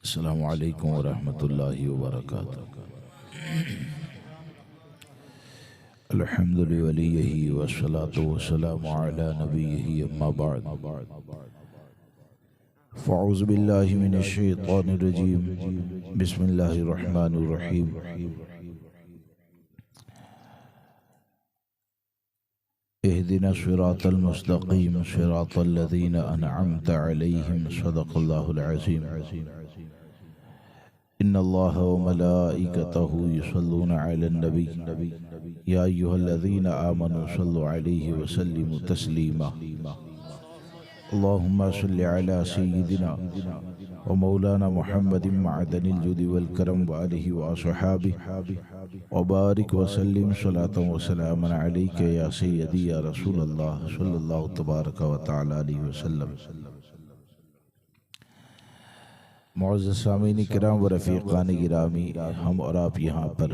अस्सलामु अलैकुम वरहमतुल्लाहि वबरकातुहू। अल्हम्दुलिल्लाहि वलिय्यिही वस्सलातु वस्सलामु अला नबिय्यिही अम्मा बअद। फ़अऊज़ु बिल्लाहि मिनश शैतानिर रजीम। बिस्मिल्लाहिर रहमानिर रहीम। इहदिना सिरातल मुस्तक़ीम सिरातल लज़ीना अनअमत अलैहिम सदक़ल्लाहुल अज़ीम। इन्नल्लाह व मलाइकतहु युसल्लूना अलन नबी या अय्युहल्लज़ीना आमनू सल्लु अलैहि व सल्लिमू तस्लीमा। अल्लाहुम्मा सल्लि अला सय्यिदिना व मौलाना मुहम्मदिन मअदनिल जुदी वल करम व आलिहि व अस्हाबिहि व बारिक व सल्लिम सलातन व सलामन अलैका या सय्यदी या रसूलल्लाह सल्लल्लाहु तबारक व तआला अलैहि वसल्लम। मुअज़्ज़ज़ सामीन किराम व रफ़ीक़ान गिरामी, हम और आप यहाँ पर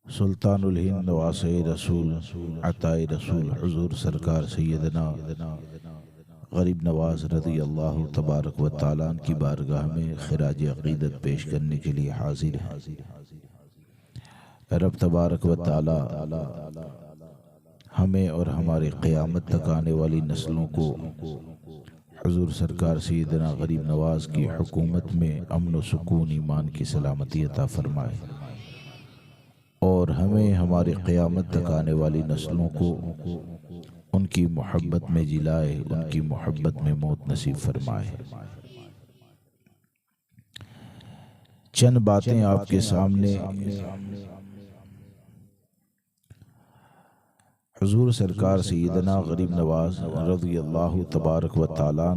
सुल्तानुल हिंद वासे रसूल अताए रसूल हुज़ूर सरकार सैयदना गरीब नवाज रज़ी अल्लाह तबारक व तआला की बारगाह में खिराज अक़ीदत पेश करने के लिए हाजिर हैं। रब तबारक व तआला हमें और हमारे क़यामत तक आने वाली नस्लों को हुज़ूर सरकार सैयदना गरीब नवाज की हुकूमत में अमन व सुकून ईमान की सलामती अता फरमाए और हमें हमारे क़यामत तक आने वाली नस्लों को उनकी मोहब्बत में जिलाए, उनकी मोहब्बत में मौत नसीब फरमाए। चंद बातें आपके सामने हुज़ूर सरकार सैयदना गरीब नवाज रज़ी अल्लाह तबारक व तआला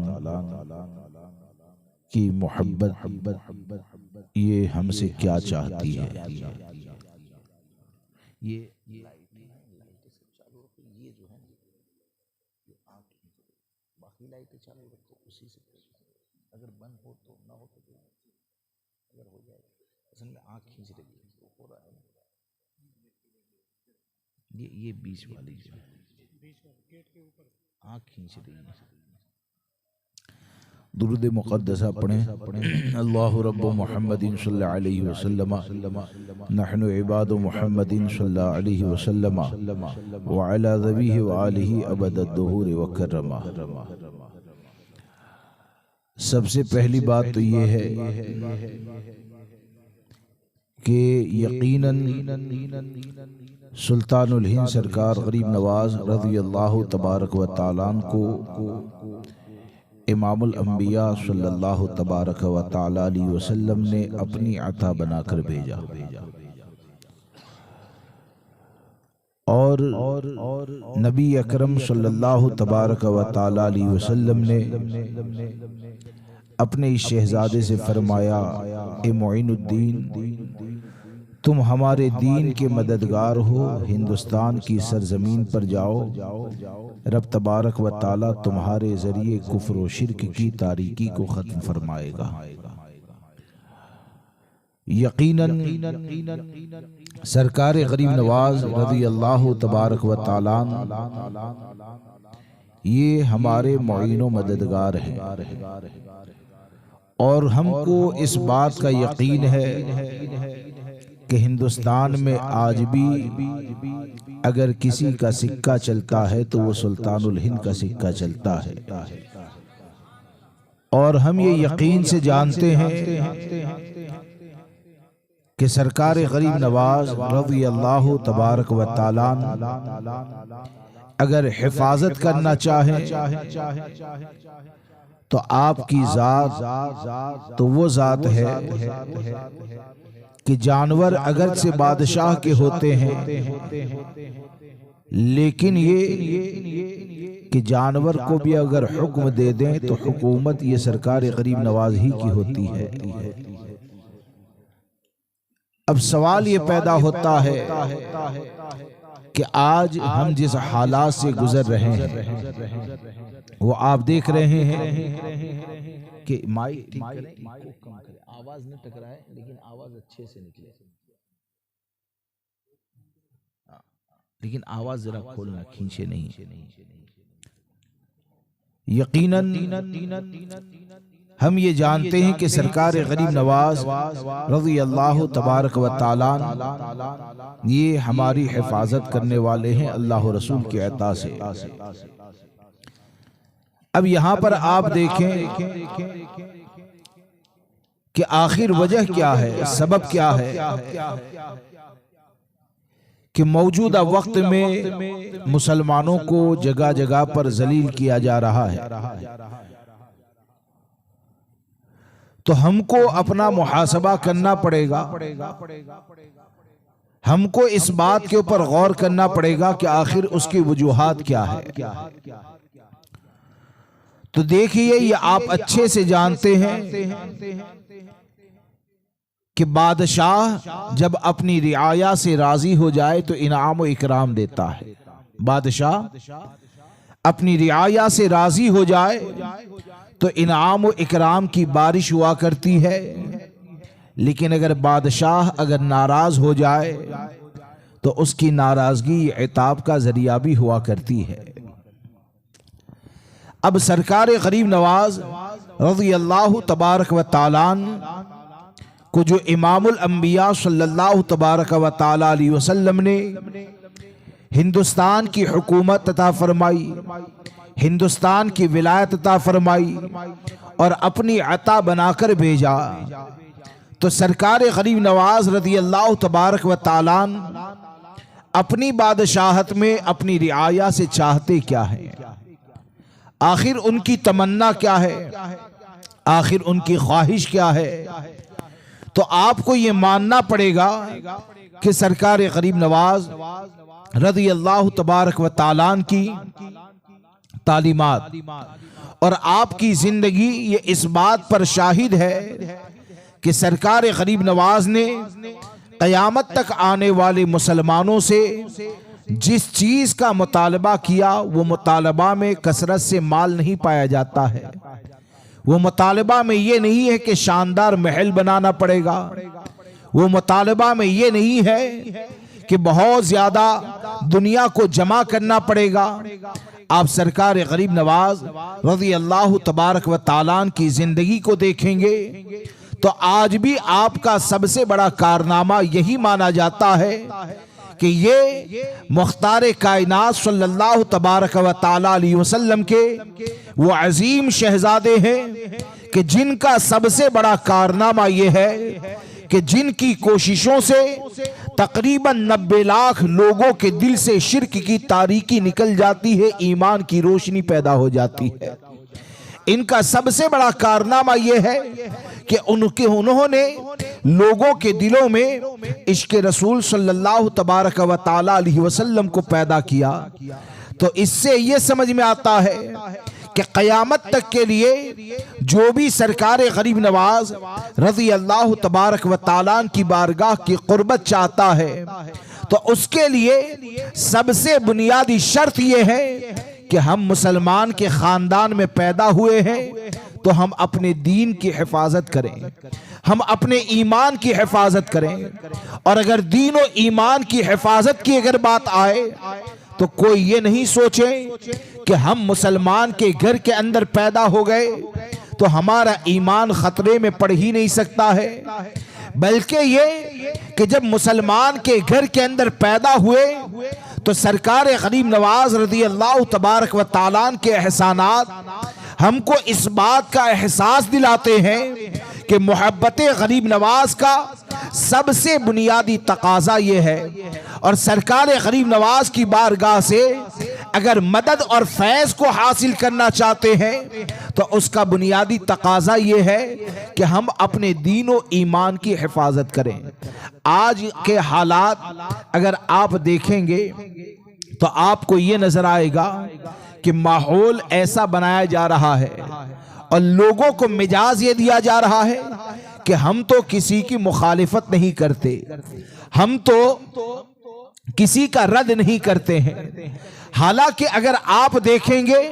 की मोहब्बत ये हमसे क्या चाहती है। ये लाइटें सब चालू रखो, ये जो है ये आँख बाकी लाइटें चालू रखो, उसी से अगर बंद हो तो ना हो तो अगर हो जाए असल में आँख खींच रही है तो हो रहा है ना। ये बीच वाली जो है गेट के ऊपर आँख खींच रही है। दुरूद मुक़द्दसा पढ़ें। अल्लाहु रब्बु मुहम्मदिन सल्लल्लाहु अलैहि वसल्लम नहनु इबादु मुहम्मदिन सल्लल्लाहु अलैहि वसल्लम व अला ज़बीहि व आलिहि अबदद दुहूर व कररमा। सबसे पहली बात तो ये है कि यकीनन सुल्तानुल हिंद सरकार गरीब नवाज रज़ी अल्लाह तबारक व तआला को इमामुल अंबिया सल्लल्लाहु तबारक व तआला अलैहि वसल्लम ने अपनी अता बनाकर भेजा और नबी अकरम सल्लल्लाहु तबारक व तआला अलैहि वसल्लम ने अपने इस शहजादे से फरमाया, ए मुइनुद्दीन, तुम हमारे दीन के मददगार हो, हिंदुस्तान की सरजमीन पर जाओ, रब तबारक व तआला तुम्हारे जरिए कुफ्र व शिर्क की तारीकी को खत्म फरमाएगा। यकीनन सरकार गरीब नवाज रज़ी अल्लाह तबारक व तआला ये हमारे मुईन व मददगार हैं और हमको इस बात का यकीन है कि हिंदुस्तान में आज भी अगर किसी का सिक्का चलता है तो वो सुल्तानुल हिंद का सिक्का चलता है। और हम ये यकीन से जानते हैं कि सरकार गरीब नवाज रज़ी अल्लाह तबारक व तआला अगर हिफाजत करना चाहें तो आपकी जात तो वो जात है कि जानवर अगर से बादशाह के होते हैं, लेकिन ये कि जानवर को भी अगर हुक्म दे दें तो हुकूमत ये सरकार गरीब नवाज ही की होती है। अब सवाल ये पैदा होता है कि आज हम जिस हालात से गुजर रहे हैं वो आप देख रहे हैं कि माइक ठीक करें, कम करें, आवाज न टकराए लेकिन आवाज अच्छे से निकले, लेकिन आवाज जरा खोलना, खींचे नहीं। यकीनन हम ये जानते हैं कि सरकार गरीब नवाज रज़ी अल्लाह तबारक व तआला ये हमारी हिफाजत करने वाले हैं अल्लाह रसूल के अता से। अब यहाँ पर आप देखें कि आखिर वजह क्या है, सबब क्या है कि मौजूदा वक्त में मुसलमानों को जगह जगह पर जलील किया जा रहा है। तो हमको अपना मुहासबा करना पड़ेगा, हमको इस बात के ऊपर गौर करना पड़ेगा कि आखिर उसकी वजूहात क्या है। तो देखिए, ये आप अच्छे से जानते हैं कि बादशाह जब अपनी रियाया से राजी हो जाए तो इनाम व इकराम देता है। बादशाह अपनी रियाया से राजी हो जाए तो इनाम व इकराम की बारिश हुआ करती है। लेकिन अगर बादशाह अगर नाराज हो जाए तो उसकी नाराजगी इताब का जरिया भी हुआ करती है। अब सरकार गरीब नवाज रज़ी अल्लाह तबारक व तआला को जो इमामुल अंबिया सल्लल्लाहु तबारक व तआला अलैहि वसल्लम ने हिंदुस्तान की हुकूमत अता फरमाई, हिंदुस्तान की विलायत अता फरमाई और अपनी अता बनाकर भेजा, तो सरकार गरीब नवाज रज़ी अल्लाह तबारक व तआला अपनी बादशाहत में अपनी रियाया से चाहते क्या है, आखिर उनकी तमन्ना क्या है, आखिर उनकी ख्वाहिश क्या है। तो आपको ये मानना पड़ेगा कि सरकार गरीब नवाज रज़ी अल्लाह तबारक व तआला की तालीमात और आपकी जिंदगी ये इस बात पर शाहिद है कि सरकार गरीब नवाज ने क़यामत तक आने वाले मुसलमानों से जिस चीज का मुतालबा किया वो मुतालबा में कसरत से माल नहीं पाया जाता है। वो मुतालबा में ये नहीं है कि शानदार महल बनाना पड़ेगा, वो मुतालबा में ये नहीं है कि बहुत ज्यादा दुनिया को जमा करना पड़ेगा। आप सरकार गरीब नवाज रज़ी अल्लाह तबारक व तआला की जिंदगी को देखेंगे तो आज भी आपका सबसे बड़ा कारनामा यही माना जाता है कि ये मुख्तार कायनात सल्लल्लाहु तबारक व तआला अलैहि वसल्लम के वो अजीम शहजादे हैं कि जिनका सबसे बड़ा कारनामा ये है कि जिनकी कोशिशों से तकरीबन 90 लाख लोगों के दिल से शिर्क की तारीकी निकल जाती है, ईमान की रोशनी पैदा हो जाती है। इनका सबसे बड़ा कारनामा यह है कि उन्होंने लोगों के दिलों में इश्क रसूल सल्लल्लाहु तबारक व तआला अलैहि वसल्लम को पैदा किया। तो इससे ये समझ में आता है कि क़यामत तक के लिए जो भी सरकार गरीब नवाज रज़ी अल्लाह तबारक व तआला की बारगाह की क़ुर्बत चाहता है तो उसके लिए सबसे बुनियादी शर्त यह है कि हम मुसलमान के ख़ानदान में पैदा हुए हैं तो हम अपने दीन की हिफाजत करें, हम अपने ईमान की हिफाजत करें। और अगर दीन और ईमान की हिफाजत की अगर बात आए तो कोई ये नहीं सोचे कि हम मुसलमान के घर के अंदर पैदा हो गए तो हमारा ईमान खतरे में पड़ ही नहीं सकता है, बल्कि ये कि जब मुसलमान के घर के अंदर पैदा हुए तो सरकार गरीब नवाज रज़ी अल्लाह तबारक व तआला के एहसानात हमको इस बात का एहसास दिलाते हैं कि मोहब्बत गरीब नवाज का सबसे बुनियादी तकाजा ये है। और सरकार गरीब नवाज की बारगाह से अगर मदद और फैज़ को हासिल करना चाहते हैं तो उसका बुनियादी तकाजा ये है कि हम अपने दीन और ईमान की हिफाजत करें। आज के हालात अगर आप देखेंगे तो आपको ये नजर आएगा कि माहौल ऐसा बनाया जा रहा है और लोगों को मिजाज ये दिया जा रहा है कि हम तो किसी की मुखालिफत नहीं करते, हम तो किसी का रद्द नहीं करते हैं। हालांकि अगर आप देखेंगे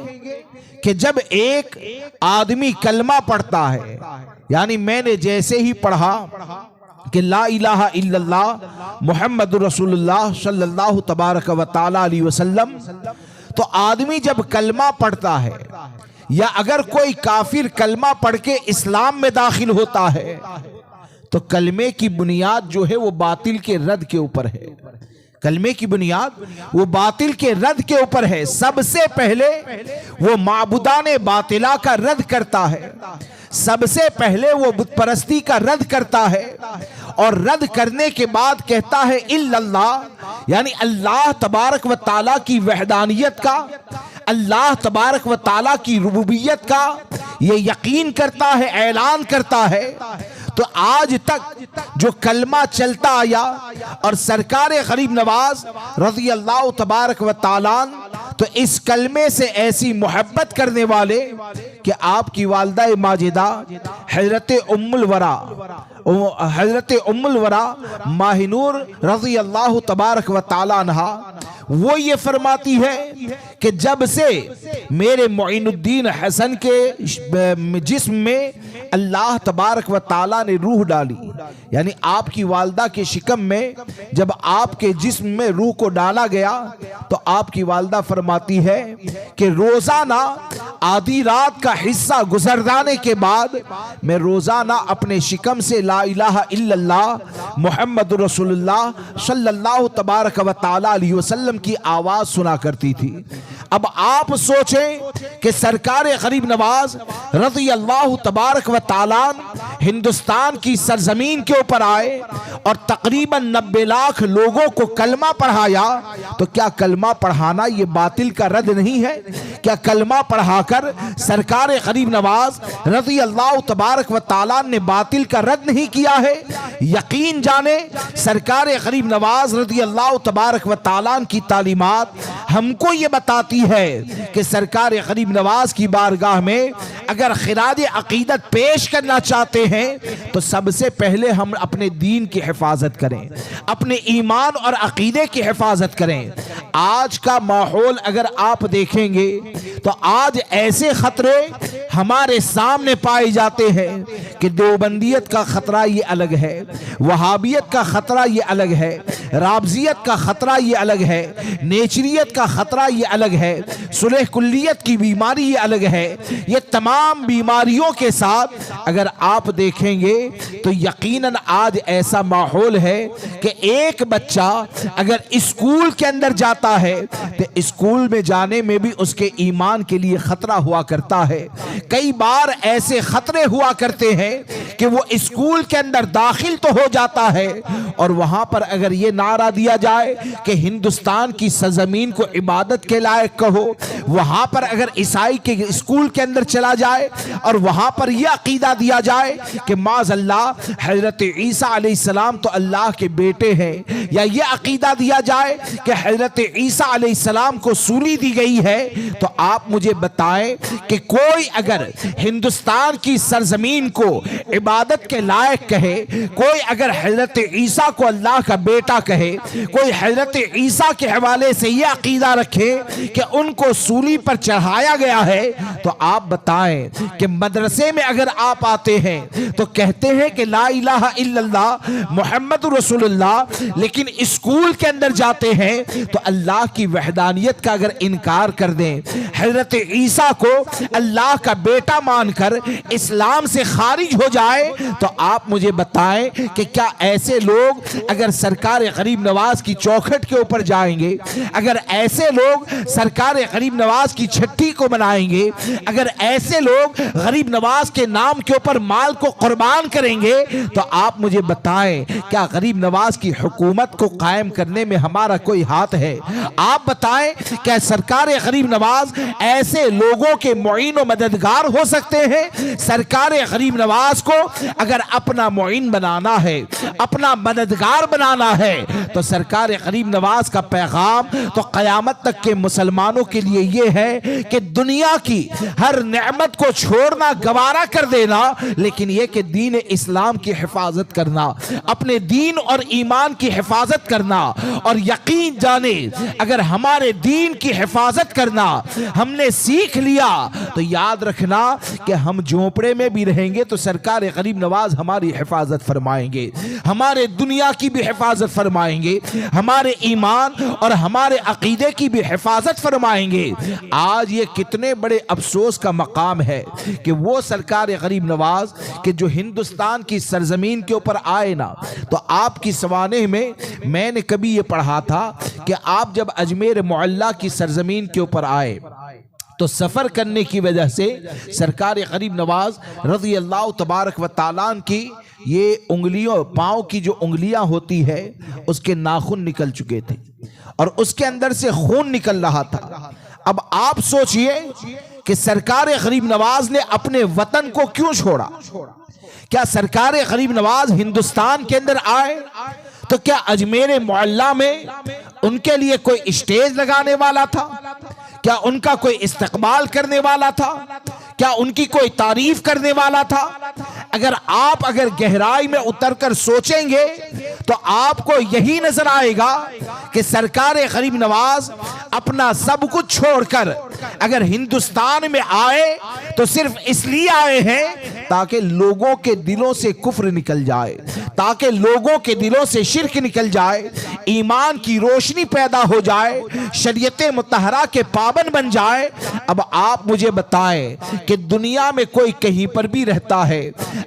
कि जब एक आदमी कलमा पढ़ता है, यानी मैंने जैसे ही पढ़ा कि ला इलाहा इल्लल्लाह मुहम्मदुर रसूलुल्लाह सल्लल्लाहु तबारक व तआला अलैहि वसल्लम, तो आदमी जब कलमा पढ़ता है या अगर कोई काफिर कलमा पढ़ के इस्लाम में दाखिल होता है तो कलमे की बुनियाद जो है वो बातिल के रद्द के ऊपर है। कलमे की बुनियाद वो बातिल के रद्द के ऊपर है। सबसे पहले वो माबूदाने बातिला का रद्द करता है, सबसे पहले वो बुत परस्ती का रद्द करता है, और रद्द करने के बाद कहता है इल्लल्लाह, यानी अल्लाह तबारक व ताला की वहदानियत का, अल्लाह तबारक व ताला की रुबूबियत का ये यकीन करता है, ऐलान करता है। तो आज तक जो कलमा चलता आया और सरकार गरीब नवाज रज़ी अल्लाह तबारक व ताला तो इस कलमे से ऐसी मोहब्बत करने वाले कि आपकी वालिदा माजिदा हजरत उम्मुल वरा माहिनूर रज़ी अल्लाह तबारक व ताला अन्हा वो ये फरमाती है कि जब से मेरे मोइनुद्दीन हसन के जिस्म में अल्लाह तबारक व ताला ने रूह डाली, यानी आपकी वालिदा के शिकम में जब आपके जिस्म में रूह को डाला गया तो आपकी वालिदा फरमाती है कि रोजाना आधी रात का हिस्सा गुजर जाने के बाद मैं रोजाना अपने शिकम से ला इलाहा इल्लल्लाह मुहम्मदुर रसूलुल्लाह सल्लल्लाहु तबारक व ताला अलैहि वसल्लम की आवाज सुना करती थी। अब आप सोचें कि सरकार गरीब नवाज रज़ी अल्लाह तबारक व ताला हिंदुस्तान की सरजमीन के ऊपर आए और तकरीबन 90 लाख लोगों को कलमा पढ़ाया, तो क्या कलमा पढ़ाना ये बातिल का रद्द नहीं है? क्या कलमा पढ़ाकर सरकार गरीब नवाज रज़ी अल्लाह तबारक व ताला ने बातिल का रद्द नहीं किया है? यकीन जाने सरकार गरीब नवाज रज़ी अल्लाह तबारक व ताला की तालीमात हमको ये बताती है कि सरकार गरीब नवाज की बारगाह में अगर खिराज अकीदत पेश करना चाहते हैं तो सबसे पहले हम अपने दीन की हिफाजत करें, अपने ईमान और अकीदे की हिफाजत करें। आज का माहौल अगर आप देखेंगे तो आज ऐसे खतरे हमारे सामने पाए जाते हैं कि देवबंदियत का खतरा ये अलग है, वहाबियत का खतरा ये अलग है, राबजियत का खतरा ये अलग है, नेचरियत का खतरा ये अलग है, सुलह कुल्लियत की बीमारी ये अलग है। ये तमाम बीमारियों के साथ अगर आप देखेंगे तो यकीनन आज ऐसा माहौल है कि एक बच्चा अगर स्कूल के अंदर जाता है तो स्कूल में जाने में भी उसके ईमान के लिए खतरा हुआ करता है। कई बार ऐसे खतरे हुआ करते हैं कि वो स्कूल के अंदर दाखिल तो हो जाता है और वहां पर अगर ये नारा दिया जाए कि हिंदुस्तान की सरजमीन को इबादत के लायक कहो, वहां पर अगर ईसाई के स्कूल के अंदर चला जाए और वहां पर यह अकीदा दिया जाए कि माज़अल्लाह हजरत ईसा अलैहिस्सलाम तो अल्लाह के बेटे हैं, या यह अकीदा दिया जाए कि हजरत ईसा अलैहिस्सलाम को सूली दी गई है, तो आप मुझे बताएं कि कोई अगर हिंदुस्तान की सरजमीन को इबादत के लायक कहे, कोई अगर हजरत ईसा को अल्लाह का बेटा कहे, कोई हजरत ईसा के हवाले से यह अकीदा रखे कि उनको सूली पर चढ़ाया गया है, तो आप बताएं कि मदरसे में अगर आप आते हैं तो कहते हैं कि ला इलाहा इल्लल्लाह मुहम्मदुर रसूलुल्लाह, लेकिन स्कूल के अंदर जाते हैं तो अल्लाह की वहदानियत का अगर इनकार कर दें, हजरत ईसा को अल्लाह का बेटा मानकर इस्लाम से खारिज हो जाए, तो आप मुझे बताएं कि क्या ऐसे लोग अगर सरकार गरीब नवाज की चौखट के ऊपर जाएंगे, अगर ऐसे लोग सरकार गरीब नवाज की छठी को मनाएंगे, अगर ऐसे लोग गरीब नवाज के नाम के ऊपर माल को कुर्बान करेंगे, तो आप मुझे बताएं क्या गरीब नवाज की हुकूमत को कायम करने में हमारा कोई हाथ है? आप बताएं क्या सरकार गरीब नवाज ऐसे लोगों के मुईन और मददगार हो सकते हैं? सरकार गरीब नवाज को अगर अपना मुईन बनाना है, अपना मददगार बनाना है, तो सरकार गरीब नवाज का पैगाम तो क़यामत तक के मुसलमानों के लिए ये है कि दुनिया की हर नेमत को छोड़ना, गवारा कर देना, लेकिन यह कि दीन इस्लाम की हिफाजत करना, अपने दीन और ईमान की हिफाजत करना। और यकीन जाने अगर हमारे दीन की हिफाजत करना हमने सीख लिया तो याद रखना कि हम झोपड़े में भी रहेंगे तो सरकार गरीब नवाज हमारी हिफाजत फरमाएंगे, हमारे दुनिया की भी हिफाजत फरमाएंगे, हमारे ईमान और हमारे अकीदे अकीदे की भी हिफाजत फरमाएंगे। आज ये कितने बड़े अफसोस का मकाम है कि वो सरकार गरीब नवाज के जो हिंदुस्तान की सरजमीन के ऊपर आए ना, तो आपकी सवाने में मैंने कभी ये पढ़ा था कि आप जब अजमेर मोहल्ला की सरजमीन के ऊपर आए तो सफर करने की वजह से सरकार गरीब नवाज रज़ी अल्लाह तबारक व तआला की ये उंगलियों, पाँव की जो उंगलियां होती है उसके नाखून निकल चुके थे और उसके अंदर से खून निकल रहा था। अब आप सोचिए कि सरकार गरीब नवाज ने अपने वतन को क्यों छोड़ा? क्या सरकार गरीब नवाज हिंदुस्तान के अंदर आए तो क्या अजमेर मोहल्ला में उनके लिए कोई स्टेज लगाने वाला था? क्या उनका कोई इस्तकबाल करने वाला था? क्या उनकी कोई तारीफ करने वाला था? अगर गहराई में उतरकर सोचेंगे तो आपको यही नजर आएगा कि सरकार गरीब नवाज अपना सब कुछ छोड़कर अगर हिंदुस्तान में आए तो सिर्फ इसलिए आए हैं ताकि लोगों के दिलों से कुफ्र निकल जाए, ताकि लोगों के दिलों से शिर्क निकल जाए, ईमान की रोशनी पैदा हो जाए, शरीयत मुतहरा के पाबंद बन जाए। अब आप मुझे बताएं कि दुनिया में कोई कहीं पर भी रहता है,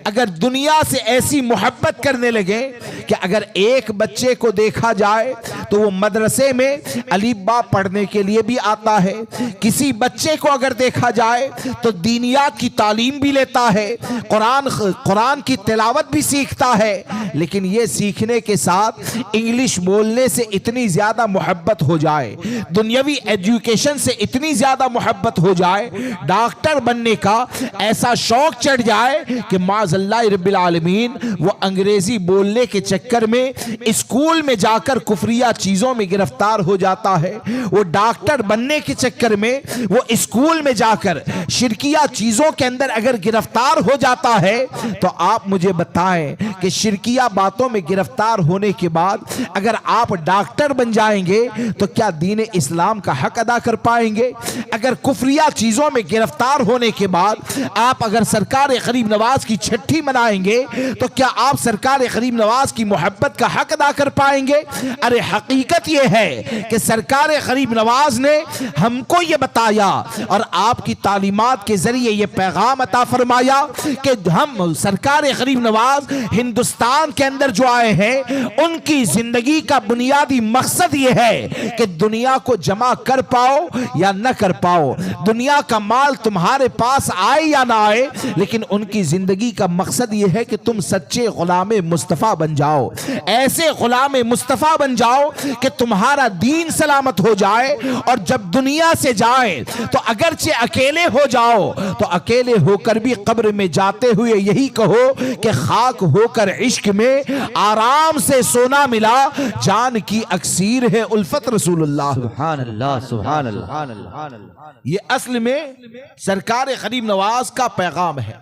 अगर दुनिया से ऐसी मोहब्बत करने लगे कि अगर एक बच्चे को देखा जाए तो वो मदरसे में अलीबा पढ़ने के लिए भी आता है, किसी बच्चे को अगर देखा जाए तो दीनियात की तालीम भी लेता है, कुरान की तिलावत भी सीखता है, लेकिन ये सीखने के साथ इंग्लिश बोलने से इतनी ज्यादा मोहब्बत हो जाए, दुनियावी एजुकेशन से इतनी ज्यादा मोहब्बत हो जाए, डॉक्टर बनने का ऐसा शौक चढ़ जाए कि माज़अल्लाह रब्बिल आलमीन वो अंग्रेजी बोलने के चक्कर में स्कूल में जाकर कुफरिया चीजों में गिरफ्तार हो जाता है, वो डॉक्टर बनने के चक्कर में वो स्कूल में जाकर शिरकिया चीजों के अंदर अगर गिरफ्तार हो जाता है तो आप मुझे बताएं कि शिरकिया बातों में गिरफ्तार होने के बाद अगर आप डॉक्टर बन जाएंगे तो क्या दीन इस्लाम का हक अदा कर पाएंगे? अगर कुफरिया चीजों में गिरफ्तार होने के बाद आप अगर सरकार गरीब नवाज की छठी मनाएंगे तो क्या आप सरकार गरीब नवाज की मोहब्बत का हक अदा कर पाएंगे? अरे हकीकत यह है कि सरकार गरीब नवाज ने हमको ये बताया और आपकी तालीमात के जरिए ये पैगाम अता फरमाया कि हम सरकार गरीब नवाज हिंदुस्तान के अंदर जो आए हैं उनकी जिंदगी का बुनियादी मकसद ये है कि दुनिया को जमा कर पाओ या न कर पाओ, दुनिया का माल तुम्हारे पास आए या ना आए, लेकिन उनकी जिंदगी का मकसद ये है कि तुम सच्चे गुलामे मुस्तफा बन जाओ, ऐसे गुलामे मुस्तफा बन जाओ कि तुम्हारा दीन सलामत हो जाए और जब दुनिया से जाए तो अगरचे अकेले हो जाओ तो अकेले होकर भी कब्र में जाते हुए यही कहो कि खाक होकर इश्क में आराम से सोना मिला, जान की अक्सीर है उल्फत रसूलुल्लाह। सुभान अल्लाह, सुभान अल्लाह। ये असल में सरकार गरीब नवाज का पैगाम है।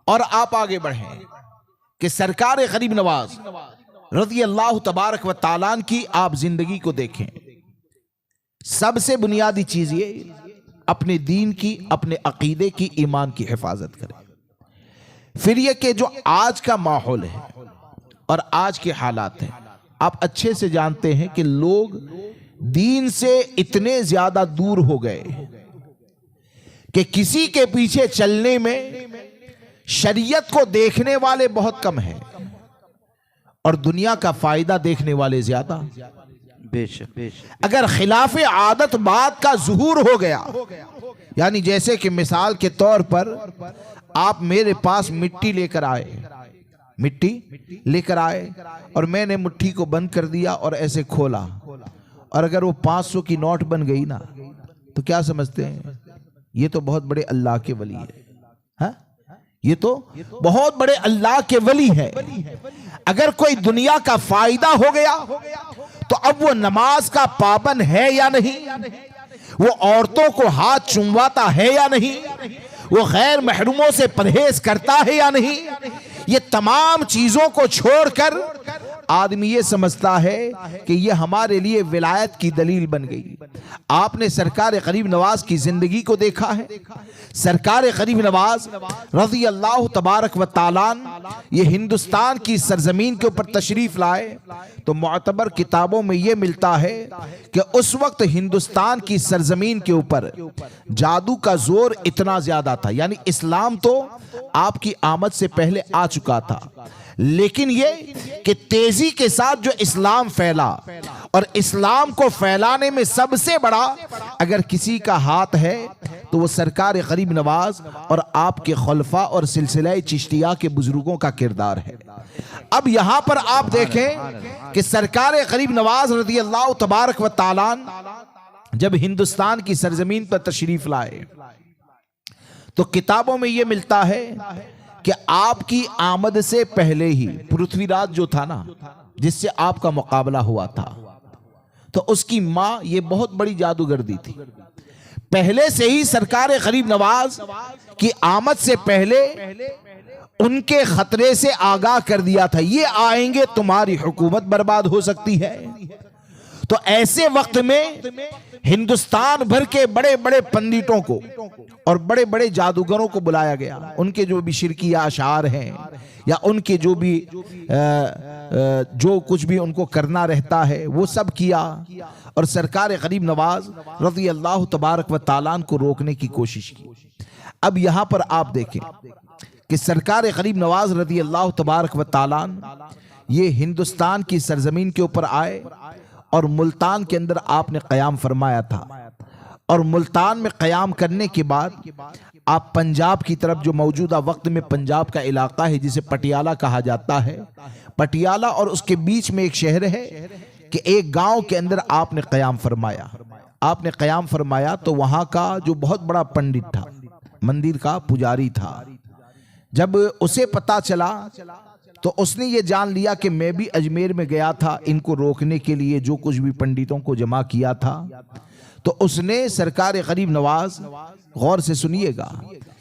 और आप आगे बढ़ें कि सरकार गरीब नवाज रज़ी अल्लाह तबारक व तआला की आप जिंदगी को देखें, सबसे बुनियादी चीज ये अपने दीन की, अपने अकीदे की, ईमान की हिफाजत करें। फिर ये कि जो आज का माहौल है और आज के हालात हैं, आप अच्छे से जानते हैं कि लोग दीन से इतने ज्यादा दूर हो गए कि किसी के पीछे चलने में शरीयत को देखने वाले बहुत कम हैं और दुनिया का फायदा देखने वाले ज्यादा। बेशक बेशक। अगर खिलाफ आदत बात का ज़ुहूर हो गया, यानी जैसे कि मिसाल के तौर पर आप मेरे पास मिट्टी लेकर आए और मैंने मुट्ठी को बंद कर दिया और ऐसे खोला, और अगर वो 500 की नोट बन गई ना तो क्या समझते हैं? ये तो बहुत बड़े अल्लाह के वली है, हा? ये तो बहुत बड़े अल्लाह के वली है। अगर कोई दुनिया का फायदा हो गया तो अब वो नमाज का पाबंद है या नहीं, वो औरतों को हाथ चुमवाता है या नहीं, वो गैर महरूमों से परहेज करता है या नहीं, ये तमाम चीजों को छोड़कर आदमी ये समझता है कि ये हमारे लिए विलायत की दलील बन गई। आपने सरकार गरीब नवाज की जिंदगी को देखा है। सरकार गरीब नवाज रज़ी अल्लाह तबारक व तालान ये हिंदुस्तान की सरजमीन के ऊपर तशरीफ लाए तो मुअतबर किताबों में ये मिलता है कि उस वक्त हिंदुस्तान की सरजमीन के ऊपर जादू का जोर इतना ज्यादा था, यानी इस्लाम तो आपकी आमद से पहले आ चुका था, लेकिन ये कि तेजी के साथ जो इस्लाम फैला, और इस्लाम को फैलाने में सबसे बड़ा अगर किसी का हाथ है तो वो सरकार गरीब नवाज और आपके खुलफा और सिलसिला चिश्तिया के बुजुर्गों का किरदार है। अब यहां पर आप देखें कि सरकार गरीब नवाज रज़ी अल्लाह तबारक व तालान जब हिंदुस्तान की सरजमीन पर तशरीफ लाए तो किताबों में यह मिलता है कि आपकी आमद से पहले ही पृथ्वीराज जो था ना, जिससे आपका मुकाबला हुआ था, तो उसकी मां ये बहुत बड़ी जादूगर्दी थी। पहले से ही सरकार गरीब नवाज की आमद से पहले उनके खतरे से आगाह कर दिया था, ये आएंगे तुम्हारी हुकूमत बर्बाद हो सकती है। तो ऐसे वक्त में हिंदुस्तान भर के बड़े बड़े पंडितों को और बड़े बड़े जादूगरों को बुलाया गया। उनके जो भी शिरकिया अशार हैं या उनके जो भी जो कुछ भी उनको करना रहता है वो सब किया, और सरकार गरीब नवाज रज़ी अल्लाह तबारक व तालान को रोकने की कोशिश की। अब यहां पर आप देखें कि सरकार गरीब नवाज रज़ी अल्लाह तबारक व तालान ये हिंदुस्तान की सरजमीन के ऊपर आए और मुल्तान के अंदर आपने क़याम फरमाया था, और मुल्तान में क़याम करने के बाद आप पंजाब की तरफ, जो मौजूदा वक्त में पंजाब का इलाका है जिसे पटियाला कहा जाता है, पटियाला और उसके बीच में एक शहर है कि एक गांव के अंदर आपने क़याम फरमाया। आपने क़याम फरमाया तो वहां का जो बहुत बड़ा पंडित था, मंदिर का पुजारी था, जब उसे पता चला तो उसने ये जान लिया कि मैं भी अजमेर में गया था इनको रोकने के लिए, जो कुछ भी पंडितों को जमा किया था, तो उसने सरकार गरीब नवाज, गौर से सुनिएगा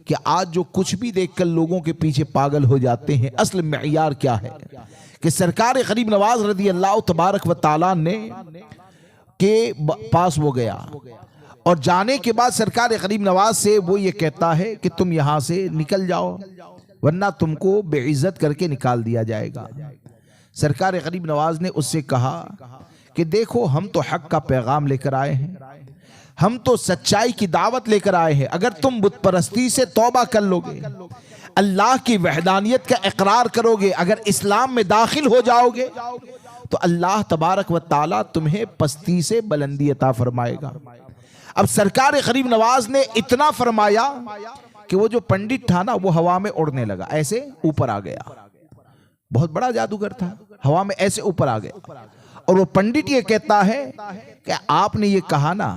कि आज जो कुछ भी देखकर लोगों के पीछे पागल हो जाते हैं, असल मेयार क्या है कि सरकार गरीब नवाज रज़ी अल्लाह तबारक व ताला ने के पास वो गया, और जाने के बाद सरकार गरीब नवाज से वो ये कहता है कि तुम यहां से निकल जाओ वरना तुमको बेइज्जत करके निकाल दिया जाएगा। सरकार गरीब नवाज ने उससे कहा कि देखो, हम तो हक का पैगाम लेकर आए हैं, हम तो सच्चाई की दावत लेकर आए हैं। अगर तुम बुत परस्ती से तौबा कर लोगे, अल्लाह की वहदानियत का इकरार करोगे, अगर इस्लाम में दाखिल हो जाओगे तो अल्लाह तबारक व ताला तुम्हें पस्ती से बुलंदी अता फरमाएगा। अब सरकार गरीब नवाज ने इतना फरमाया कि वो जो पंडित था ना वो हवा में उड़ने लगा, ऐसे ऊपर आ गया। बहुत बड़ा जादूगर था, हवा में ऐसे ऊपर आ गया। और वो पंडित ये कहता है कि आपने ये कहा ना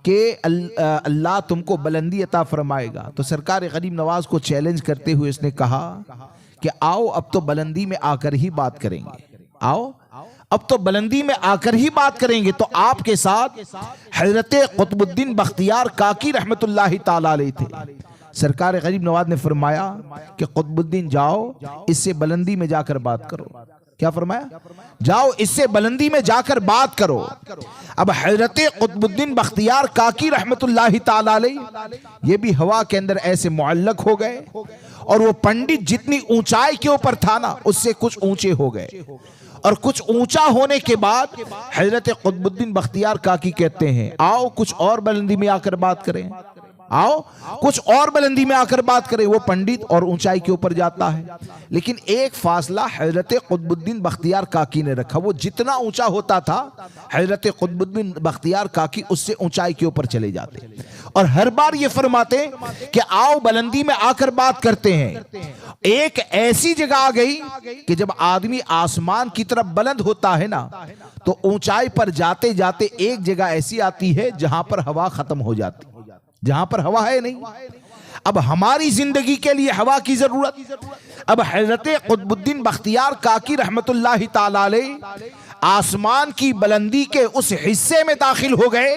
कि अल्लाह तुमको बुलंदी अता फरमाएगा, तो सरकार गरीब नवाज को चैलेंज करते हुए इसने कहा कि आओ अब तो बुलंदी में आकर ही बात करेंगे, आओ अब तो बुलंदी में आकर ही बात करेंगे। तो आपके साथ हजरत कुतुबुद्दीन बख्तियार काकी रहमतुल्लाहि ताला अलैह थे। सरकार गरीब नवाज ने फरमाया कि कुतुबुद्दीन जाओ, इससे बुलंदी में जाकर बात करो। क्या फरमाया? जाओ इससे बुलंदी में जाकर बात करो। अब हजरत कुतुबुद्दीन बख्तियार काकी रहमतुल्लाहि ताला अलैह ये भी हवा के अंदर ऐसे मुअल्लक हो गए, और वो पंडित जितनी ऊंचाई के ऊपर था ना उससे कुछ ऊंचे हो गए, और कुछ ऊंचा होने के बाद हजरत कुतुबुद्दीन बख्तियार काकी कहते हैं आओ कुछ और बुलंदी में आकर बात करें, आओ कुछ और बुलंदी में आकर बात करें। वो पंडित और ऊंचाई के ऊपर जाता है, लेकिन एक फासला हजरत कुतुबुद्दीन बख्तियार काकी ने रखा। वो जितना ऊंचा होता था हजरत कुतुबुद्दीन बख्तियार काकी उससे ऊंचाई के ऊपर चले जाते, और हर बार ये फरमाते कि आओ बुलंदी में आकर बात करते हैं। एक ऐसी जगह आ गई कि जब आदमी आसमान की तरफ बुलंद होता है ना तो ऊंचाई पर जाते जाते एक जगह ऐसी आती है जहां पर हवा खत्म हो जाती, जहां पर हवा है नहीं। अब हमारी जिंदगी के लिए हवा की जरूरत। अब हजरत कुतुबुद्दीन बख्तियार काकी रहमतुल्लाहि ताला अलैह आसमान की बुलंदी के उस हिस्से में दाखिल हो गए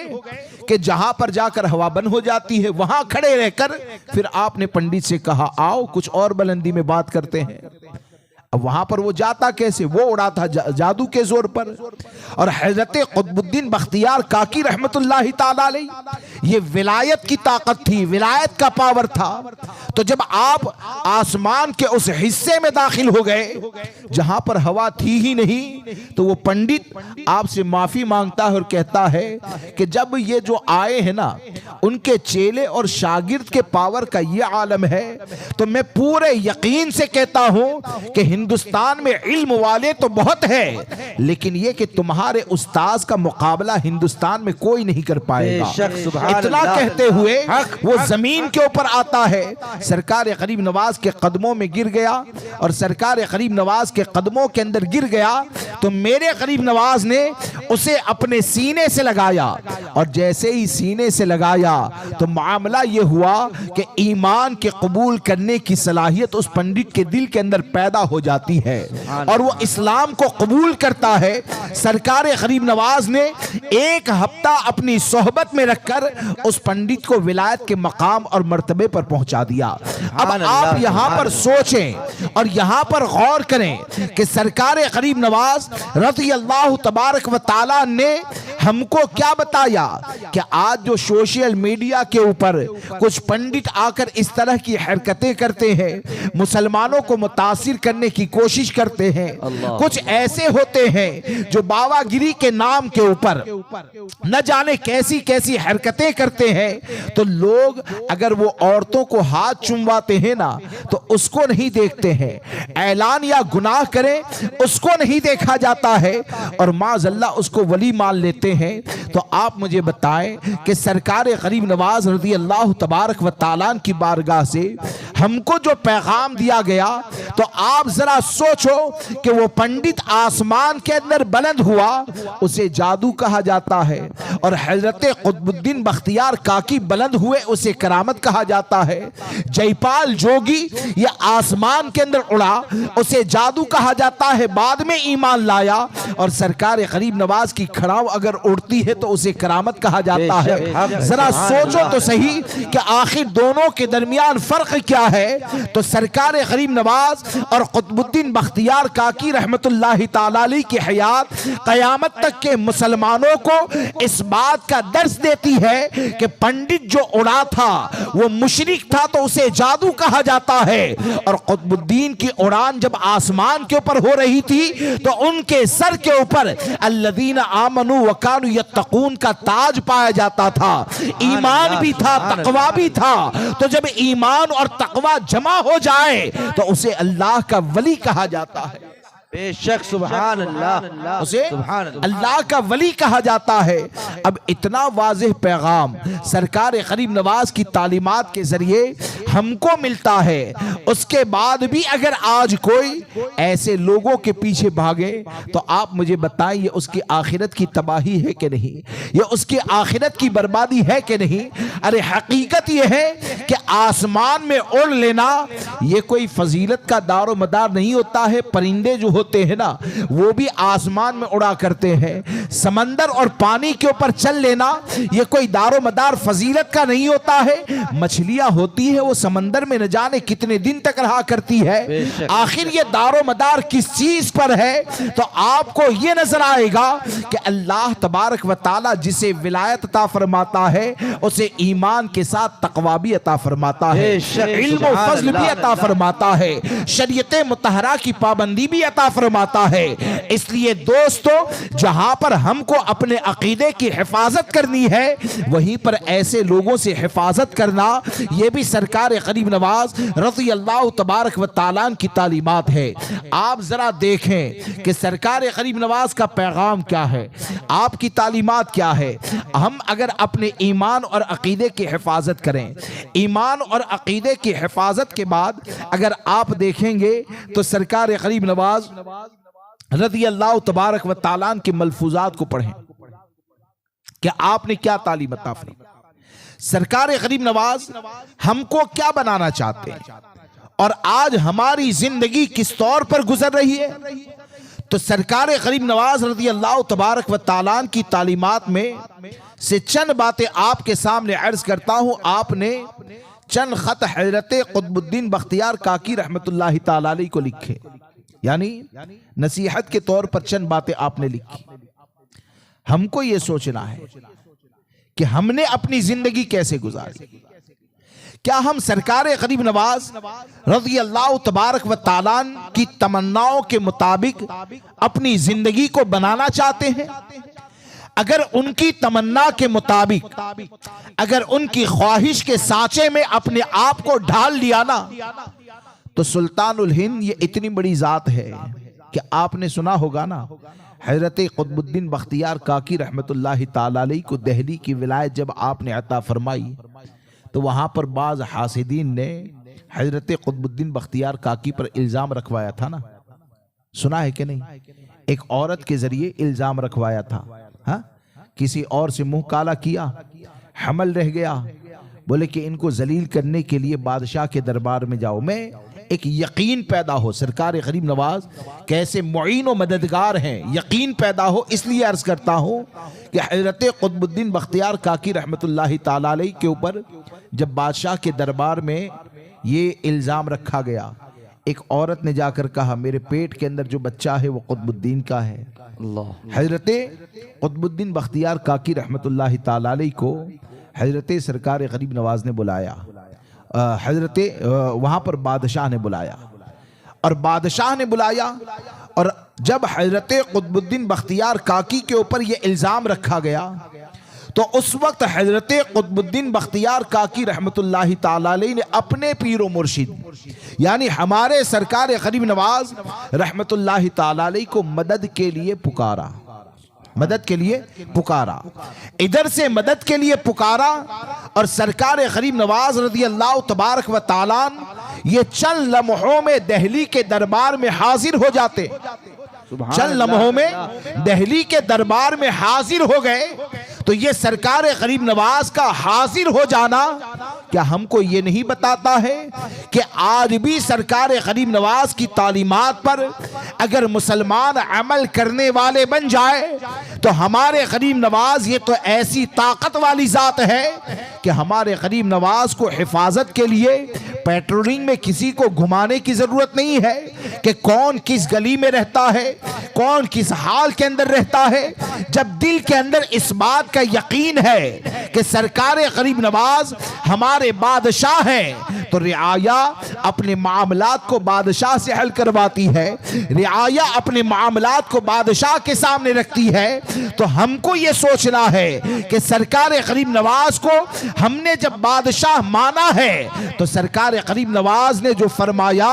कि जहां पर जाकर हवा बंद हो जाती है। वहां खड़े रहकर फिर आपने पंडित से कहा आओ कुछ और बुलंदी में बात करते हैं। अब वहां पर वो जाता कैसे, वो उड़ा था जादू के जोर पर। और हजरत कुतुबुद्दीन बख्तियार काकी रहमतुल्लाहि ताला अलैह, ये विलायत की ताकत थी, विलायत का पावर था। तो जब आप आसमान के उस हिस्से में दाखिल हो गए जहां पर हवा थी ही नहीं, तो वो पंडित आपसे माफी मांगता है और कहता है कि जब ये जो आए हैं ना, उनके चेले और शागिर्द के पावर का ये आलम है, तो मैं पूरे यकीन से कहता हूं कि हिंदुस्तान में इल्म वाले तो बहुत है, लेकिन ये कि तुम्हारे उस्ताद का मुकाबला हिंदुस्तान में कोई नहीं कर पाएगा। इतना कहते हुए वो जमीन के ऊपर आता है, सरकार गरीब नवाज के कदमों में गिर गया। और सरकार गरीब नवाज के कदमों के अंदर गिर गया तो मेरे गरीब नवाज ने उसे अपने सीने से लगाया। और जैसे ही सीने से लगाया तो मामला ये हुआ कि ईमान के कबूल करने की सलाहियत उस पंडित के दिल के अंदर पैदा हो जाती है और वो इस्लाम को कबूल करता है। सरकार गरीब नवाज ने एक हफ्ता अपनी सोहबत में रखकर उस पंडित को विलायत के मकाम और मर्तबे पर पहुंचा दिया। अब आप यहां पर सोचें और यहां पर गौर करें कि सरकार गरीब नवाज रज़ी अल्लाह तबारक व तआला ने हमको क्या बताया कि आज जो सोशल मीडिया के ऊपर कुछ पंडित आकर इस तरह की हरकतें करते हैं, मुसलमानों को मुतासिर करने की कोशिश करते हैं, कुछ ऐसे होते हैं जो बाबागिरी के नाम के ऊपर न जाने कैसी कैसी हरकतें करते हैं, तो लोग अगर वो औरतों को हाथ चुमवाते हैं ना तो उसको नहीं देखते हैं, ऐलान या गुनाह करें उसको नहीं देखा जाता है और माज़अल्लाह उसको वली मान लेते हैं। तो आप मुझे बताएं कि सरकार गरीब नवाज रज़ी अल्लाह तबारक व तआला की बारगाह से हमको जो पैगाम दिया गया, तो आप जरा सोचो कि वो पंडित आसमान के अंदर बुलंद हुआ, उसे जादू कहा जाता है, और हजरत कुतुबुद्दीन बख्तियार काकी बुलंद हुए, उसे करामत कहा जाता है। जयपाल जोगी ये आसमान के अंदर उड़ा, उसे जादू कहा जाता है, बाद में ईमान लाया। और सरकार गरीब नवाज की खड़ाव अगर उड़ती है तो उसे करामत कहा जाता है। जरा सोचो तो सही कि आखिर दोनों के दरमियान फर्क क्या है। तो सरकार गरीब नवाज और कुतुबुद्दीन बख्तियार काकी रहमतुल्लाहि ताला अलैह की हयात कयामत तक के मुसलमानों को इस बात का दर्स देती है कि पंडित जो उड़ा था वो मुशरिक था, तो उसे जादू कहा जाता है। और कुतुबुद्दीन की उड़ान जब आसमान के ऊपर हो रही थी तो उनके सर के ऊपर अल्लज़ीना आमनू व कानू यत्तकून का ताज पाया जाता था। ईमान भी था, तकवा भी था। तो जब ईमान और तकवा जमा हो जाए तो उसे अल्लाह का वली कहा जाता है। बेशक सुभान अल्लाह, उसे अल्लाह का वली कहा जाता है। अब इतना वाज़ेह पैगाम सरकार गरीब नवाज की तालीमात के जरिए हमको मिलता है, उसके बाद भी अगर आज कोई ऐसे लोगों के पीछे भागे तो आप मुझे बताएं ये उसकी आखिरत की तबाही है कि नहीं, ये उसकी आखिरत की बर्बादी है कि नहीं। अरे हकीकत ये है कि आसमान में उड़ लेना ये कोई फजीलत का दारो मदार नहीं होता है। परिंदे जो होते हैं ना वो भी आसमान में उड़ा करते हैं। समंदर और पानी के ऊपर चल लेना ये कोई दारो मदार फजीलत का नहीं होता है। मछलियां होती है वो समंदर में न जाने कितने दिन तक रहा करती है। आखिर ये दारो मदार किस चीज पर है? तो आपको ये नजर आएगा कि अल्लाह तबारक व ताला जिसे विलायत अता फरमाता है उसे ईमान के साथ तकवा भी अता फरमाता है, इल्म और फज़्ल भी अता फरमाता है, शरीयत मुतहरा की पाबंदी भी अता फरमाता है। इसलिए दोस्तों जहां पर हमको अपने अकीदे की हिफाजत करनी है वहीं पर ऐसे लोगों से हिफाजत करना यह भी सरकार गरीब नवाज रज़ी अल्लाह तबारक व तआला की तालीमात है। आप जरा देखें कि सरकार गरीब नवाज का पैगाम क्या है, आपकी तालीमात क्या है। हम अगर अपने ईमान और अकीदे की हिफाजत करें, ईमान और अकीदे की हिफाजत के बाद अगर आप देखेंगे तो सरकार गरीब नवाज रज़ी अल्लाह तबारक व तआला के मलफूजात को पढ़ें कि आपने क्या तालीम अता फरमाई। सरकार गरीब नवाज हमको क्या बनाना चाहते हैं और आज हमारी जिंदगी किस तौर पर गुजर रही है। तो सरकार गरीब नवाज रज़ी अल्लाह तबारक व तआला की तालीमात में से चंद बातें आपके सामने अर्ज करता हूं। आपने चंद खत हजरत कुतुबुद्दीन बख्तियार काकी रहमतुल्लाहि ताला अलैह को लिखे। यानी नसीहत के तौर पर चंद बातें आपने लिखी। हमको ये सोचना है कि हमने अपनी जिंदगी कैसे गुजारी। क्या हम सरकार गरीब नवाज रज़ी अल्लाह तबारक व तआला की तमन्नाओं के मुताबिक अपनी जिंदगी को बनाना चाहते हैं? अगर उनकी तमन्ना के मुताबिक, अगर उनकी ख्वाहिश के सांचे में अपने आप को ढाल लिया ना, तो सुल्तानुल हिंद ये इतनी बड़ी जात है कि आपने सुना होगा ना, हजरत कुतुबुद्दीन बख्तियार काकी रहमतुल्लाहि ताला अलैह को दिल्ली की विलायत जब आपने अता फरमाई तो वहां पर बाज हासिदीन ने हजरत कुतुबुद्दीन बख्तियार काकी पर इल्जाम रखवाया था ना, सुना है कि नहीं? एक औरत के जरिए इल्जाम रखवाया था। हाँ, किसी और से मुंह काला किया, हमल रह गया, बोले कि इनको जलील करने के लिए बादशाह के दरबार में जाओ। मैं एक यकीन पैदा हो सरकार गरीब नवाज कैसे मुईन और मददगार हैं, यकीन पैदा हो, इसलिए अर्ज करता हूं कि हजरत कुतुबुद्दीन बख्तियार काकी रहमतुल्लाहि ताला अलैह के ऊपर जब बादशाह के दरबार में ये इल्जाम रखा गया, एक औरत ने जाकर कहा मेरे पेट के अंदर जो बच्चा है वो कुतुबुद्दीन का है। हजरत कुतुबुद्दीन बख्तियार काकी रहमतुल्लाहि ताला अलैह को हजरत सरकार गरीब नवाज ने बुलाया, हजरत वहां पर बादशाह ने बुलाया, और बादशाह ने बुलाया, और जब हजरत कुतुबुद्दीन बख्तियार काकी के ऊपर यह इल्जाम रखा गया तो उस वक्त हजरत कुतुबुद्दीन बख्तियार काकी रहमतुल्लाहि ताला अलैह ने अपने पीरो मुर्शिद यानी हमारे सरकार गरीब नवाज रहमतुल्लाहि ताला अलैह को मदद के लिए पुकारा, मदद के लिए पुकारा, इधर से मदद के लिए पुकारा, और सरकार गरीब नवाज रज़ी अल्लाह तबारक व तआला ये चंद लम्हों में दिल्ली के दरबार में हाजिर हो जाते, चंद लम्हों में दिल्ली के दरबार में हाजिर हो गए। तो ये सरकार गरीब नवाज का हाजिर हो जाना क्या हमको ये नहीं बताता है कि आज भी सरकार गरीब नवाज की तालीमात पर अगर मुसलमान अमल करने वाले बन जाए तो हमारे गरीब नवाज ये तो ऐसी ताकत वाली जात है कि हमारे गरीब नवाज को हिफाजत के लिए पेट्रोलिंग में किसी को घुमाने की जरूरत नहीं है कि कौन किस गली में रहता है, कौन किस हाल के अंदर रहता है। जब दिल के अंदर इस बात का यकीन है कि सरकार गरीब नवाज हमारे बादशाह हैं तो रियाया अपने मामलात को बादशाह से हल करवाती है, रियाया अपने मामलात को बादशाह के सामने रखती है। तो हमको ये सोचना है कि सरकार गरीब नवाज को हमने जब बादशाह माना है तो सरकार गरीब नवाज ने जो फरमाया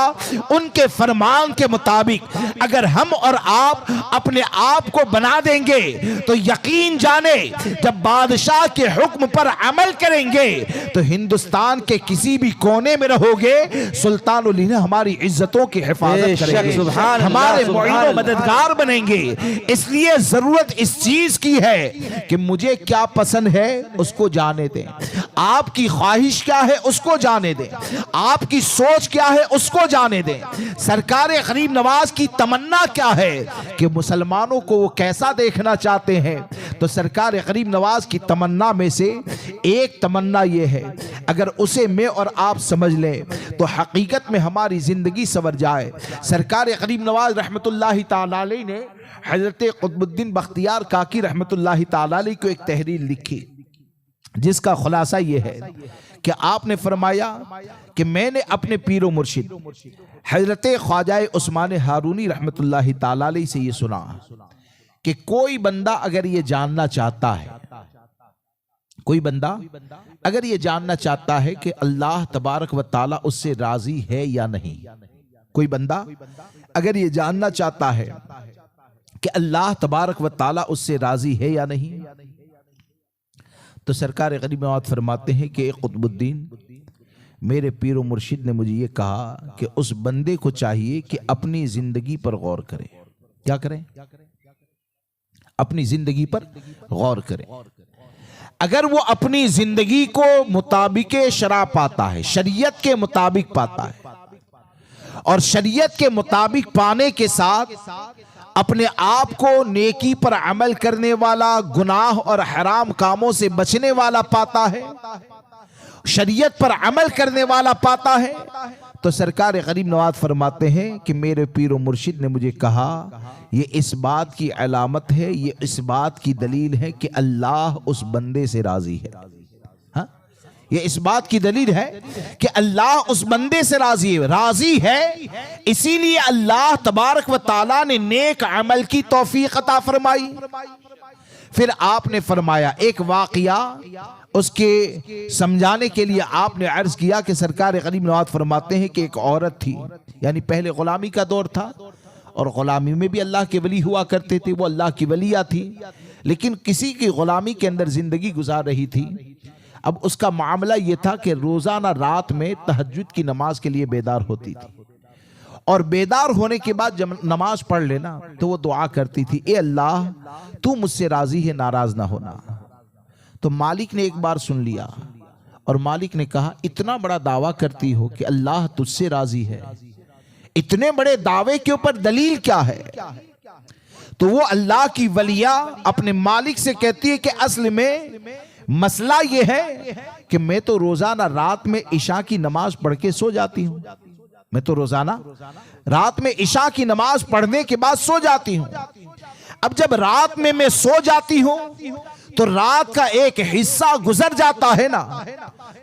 उनके फरमान के मुताबिक अगर हम और आप अपने आप को बना देंगे तो यकीन जाने जब बादशाह के हुक्म पर अमल करेंगे तो हिंदुस्तान के किसी भी कोने में रहोगे सुल्तानुल हिंद हमारी इज्जतों की हिफाजत करेंगे, हमारे मुईन मददगार बनेंगे। इसलिए जरूरत इस चीज की है कि मुझे क्या पसंद है उसको जाने दें, आपकी ख्वाहिश क्या है उसको जाने दें, आपकी सोच क्या है उसको जाने दें। सरकार गरीब नवाज की तमन्ना क्या है कि मुसलमानों को वो कैसा देखना चाहते हैं। तो सरकार गरीब नवाज की तमन्ना में से एक तमन्ना ये है अगर उसे मैं और आप समझ लें तो हकीकत में हमारी जिंदगी संवर जाए। सरकार गरीब नवाज रहमतुल्लाहि ताला अलैह ने हजरत कुतुबुद्दीन बख्तियार काकी रहमतुल्लाहि ताला अलैह को एक तहरीर लिखी जिसका खुलासा ये है कि आपने फरमाया कि मैंने अपने पीरो मुर्शिद हजरत ख्वाजा उस्मान हारूनी रहमतुल्लाहि ताला अलैह से ये सुना कि कोई बंदा अगर ये जानना चाहता है, कोई बंदा अगर ये जानना चाहता है कि अल्लाह तबारक व ताला उससे राजी है या नहीं, कोई बंदा अगर ये जानना चाहता है कि अल्लाह तबारक व ताला उससे राजी है या नहीं, तो सरकार गरीब नवाज फरमाते हैं कि कुतुबुद्दीन मेरे पीर व मुर्शिद ने मुझे ये कहा कि उस बंदे को चाहिए कि अपनी जिंदगी पर गौर करे। क्या करें? अपनी जिंदगी पर गौर करें। अगर वो अपनी जिंदगी को मुताबिक शरा पाता है, शरीयत के मुताबिक पाता है और शरीयत के मुताबिक पाने के साथ अपने आप को नेकी पर अमल करने वाला, गुनाह और हराम कामों से बचने वाला पाता है, शरीयत पर अमल करने वाला पाता है, तो सरकार गरीब नवाज फरमाते हैं कि मेरे पीर व मुर्शिद ने मुझे कहा, ये इस बात की अलामत है, ये इस बात की दलील है कि अल्लाह उस बंदे से राजी है। हाँ, ये इस बात की दलील है कि अल्लाह उस बंदे से राजी है, इसीलिए अल्लाह तबारक व ताला ने नेक अमल की तौफीक अता फरमाई। फिर आपने फरमाया एक वाकया, उसके समझाने के लिए आपने अर्ज किया कि सरकार गरीब नवाज फरमाते हैं कि एक औरत थी, यानी पहले गुलामी का दौर था और गुलामी में भी अल्लाह के वली हुआ करते थे, वो अल्लाह की वलिया थी, लेकिन किसी की गुलामी के अंदर जिंदगी गुजार रही थी। अब उसका मामला ये था कि रोजाना रात में तहज्जुद की नमाज के लिए बेदार होती थी, और बेदार होने के बाद जब नमाज पढ़ लेना तो वो दुआ करती थी, ए अल्लाह तू मुझसे राजी है, नाराज ना होना। तो मालिक ने एक बार सुन लिया और मालिक ने कहा, इतना बड़ा दावा करती हो कि अल्लाह तुझसे राजी है, इतने बड़े दावे के ऊपर दलील क्या है? तो वो अल्लाह की वलिया अपने मालिक से कहती है कि असल में मसला ये है कि मैं तो रोजाना रात में इशा की नमाज पढ़ के सो जाती हूं, मैं तो रोजाना रात में इशा की नमाज पढ़ने के बाद सो जाती हूं। अब जब रात में मैं सो जाती हूं तो रात का एक हिस्सा गुजर जाता है ना,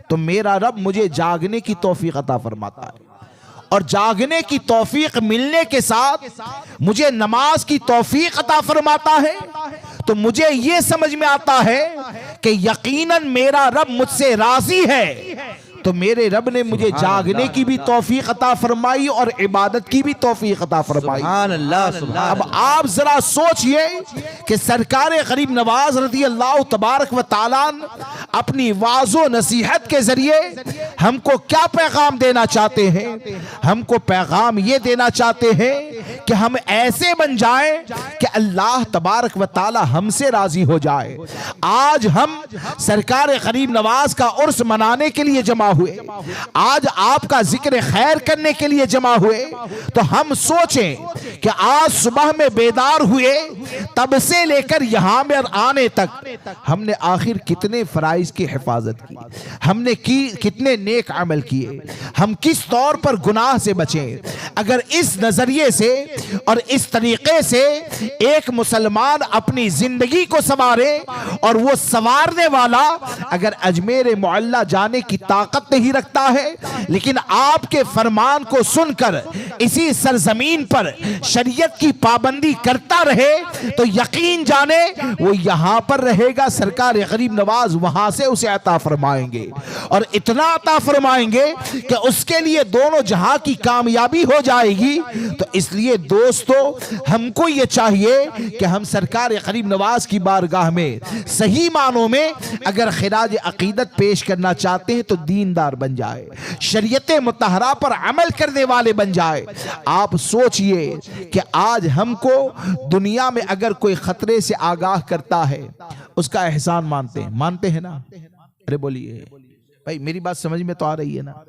तो मेरा रब मुझे जागने की तौफीक अता फरमाता है, और जागने की तौफीक मिलने के साथ मुझे नमाज की तौफीक अता फरमाता है। तो मुझे ये समझ में आता है कि यकीनन मेरा रब मुझसे राजी है, तो मेरे रब ने मुझे जागने की भी तौफीक अता फरमाई और इबादत की भी तौफीक अता फरमाई। अब आप जरा सोचिए कि सरकार गरीब नवाज रज़ी अल्लाह तबारक व ताला अपनी वाज़ो नसीहत के जरिए हमको क्या पैगाम देना चाहते हैं? हमको पैगाम ये देना चाहते हैं कि हम ऐसे बन जाएं कि अल्लाह तबारक व ताला हमसे राजी हो जाए। आज हम सरकार गरीब नवाज का उर्स मनाने के लिए जमा हुए, आज आपका जिक्र खैर करने के लिए जमा हुए, तो हम सोचें कि आज सुबह में बेदार हुए तब से लेकर यहां में आने तक हमने आखिर कितने फराइज की हिफाजत की, हमने कितने नेक अमल किए, हम किस तौर पर गुनाह से बचे। अगर इस नजरिए से और इस तरीके से एक मुसलमान अपनी जिंदगी को संवारे, और वो संवारने वाला अगर अजमेर मोहल्ला जाने की ताकत नहीं रखता है, लेकिन आपके फरमान को सुनकर इसी सरजमीन पर शरीयत की पाबंदी करता रहे, तो यकीन जाने वो यहां पर रहेगा, सरकार गरीब नवाज वहां से उसे अता फरमाएंगे, और इतना अता फरमाएंगे कि उसके लिए दोनों जहां की कामयाबी हो जाएगी। तो इसलिए दोस्तों, हमको ये चाहिए कि हम सरकार गरीब नवाज की बारगाह में सही मानों में अगर खिराज अकीदत पेश करना चाहते हैं तो दीनदार बन जाए, शरीयत मुतहरा पर अमल करने वाले बन जाए। आप सोचिए कि आज हमको दुनिया में अगर कोई खतरे से आगाह करता है, उसका एहसान मानते हैं ना? अरे बोलिए भाई, मेरी बात समझ में तो आ रही है ना?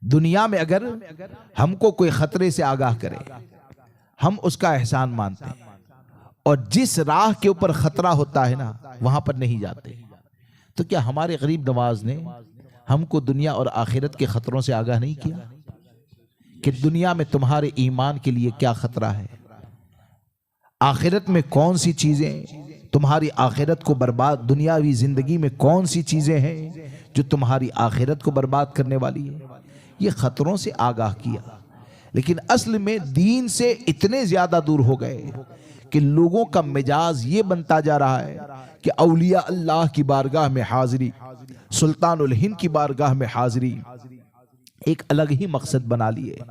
दुनिया में अगर हमको कोई खतरे से आगाह करे, हम उसका एहसान मानते हैं, और जिस राह के ऊपर खतरा होता है ना, वहां पर नहीं जाते। तो क्या हमारे गरीब नवाज ने हमको दुनिया और आखिरत के खतरों से आगाह नहीं किया कि दुनिया में तुम्हारे ईमान के लिए क्या खतरा है, आखिरत में कौन सी चीजें तुम्हारी आखिरत को बर्बाद, दुनियावी जिंदगी में कौन सी चीजें हैं जो तुम्हारी आखिरत को बर्बाद करने वाली है? ये खतरों से आगाह किया। लेकिन असल में दीन से इतने ज्यादा दूर हो गए कि लोगों का मिजाज ये बनता जा रहा है कि औलिया अल्लाह की बारगाह में हाजिरी, सुल्तानुल हिंद की बारगाह में हाजिरी एक अलग ही मकसद बना लिए।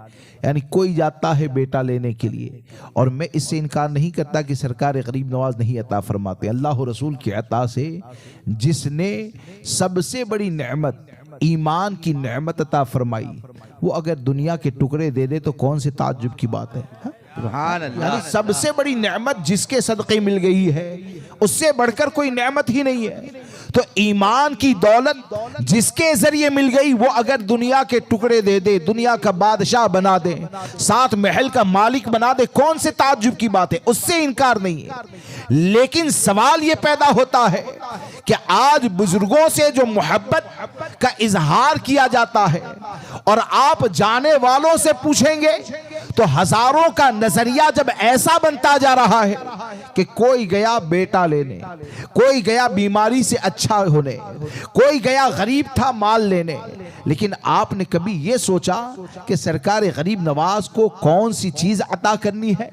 यानी कोई जाता है बेटा लेने के लिए, और मैं इससे इनकार नहीं करता कि सरकार गरीब नवाज नहीं अता फरमाते। अल्लाह रसूल की अता से जिसने सबसे बड़ी नेमत ईमान की नेमत अता फरमाई, वो अगर दुनिया के टुकड़े दे दे तो कौन से ताज्जुब की बात है? सुभान अल्लाह। सबसे बड़ी नेमत जिसके सदक़े मिल गई है, उससे बढ़कर कोई नेमत ही नहीं है। तो ईमान की दौलत जिसके जरिए मिल गई वो अगर दुनिया के टुकड़े दे दे, दुनिया का बादशाह बना दे, 7 महल का मालिक बना दे, कौन से ताज्जुब की बात है, उससे इनकार नहीं है। लेकिन सवाल ये पैदा होता है कि आज बुजुर्गों से जो मोहब्बत का इजहार किया जाता है और आप जाने वालों से पूछेंगे तो हजारों का नजरिया जब ऐसा बनता जा रहा है कि कोई गया बेटा लेने, कोई गया बीमारी से अच्छा होने, कोई गया गरीब था माल लेने, लेकिन आपने कभी यह सोचा कि सरकार गरीब नवाज को कौन सी चीज अता करनी है?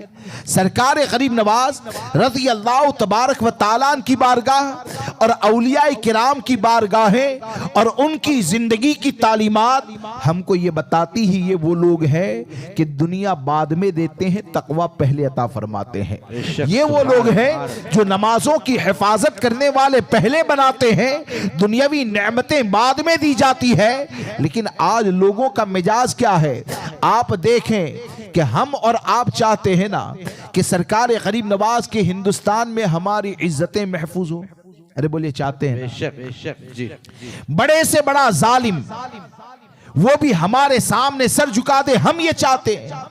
सरकार गरीब नवाज रज़ी अल्लाह तबारक व तआला की बारगाह और औलियाए किराम की बारगाहें और उनकी जिंदगी की तालीमात हमको ये बताती ही ये वो लोग हैं कि दुनिया बाद में देते हैं, तकवा पहले अता फरमाते हैं। ये वो लोग हैं जो नमाजों की हिफाजत करने वाले पहले बनाते हैं, दुनियावी नेमतें बाद में दी जाती है। लेकिन आज लोगों का मिजाज क्या है? आप देखें कि हम और आप चाहते हैं ना कि सरकार गरीब नवाज के हिंदुस्तान में हमारी इज्जतें महफूज हो। अरे बोलिए चाहते हैं? बेशक जी। बड़े से बड़ा जालिम वो भी हमारे सामने सर झुका दे, हम ये चाहते हैं।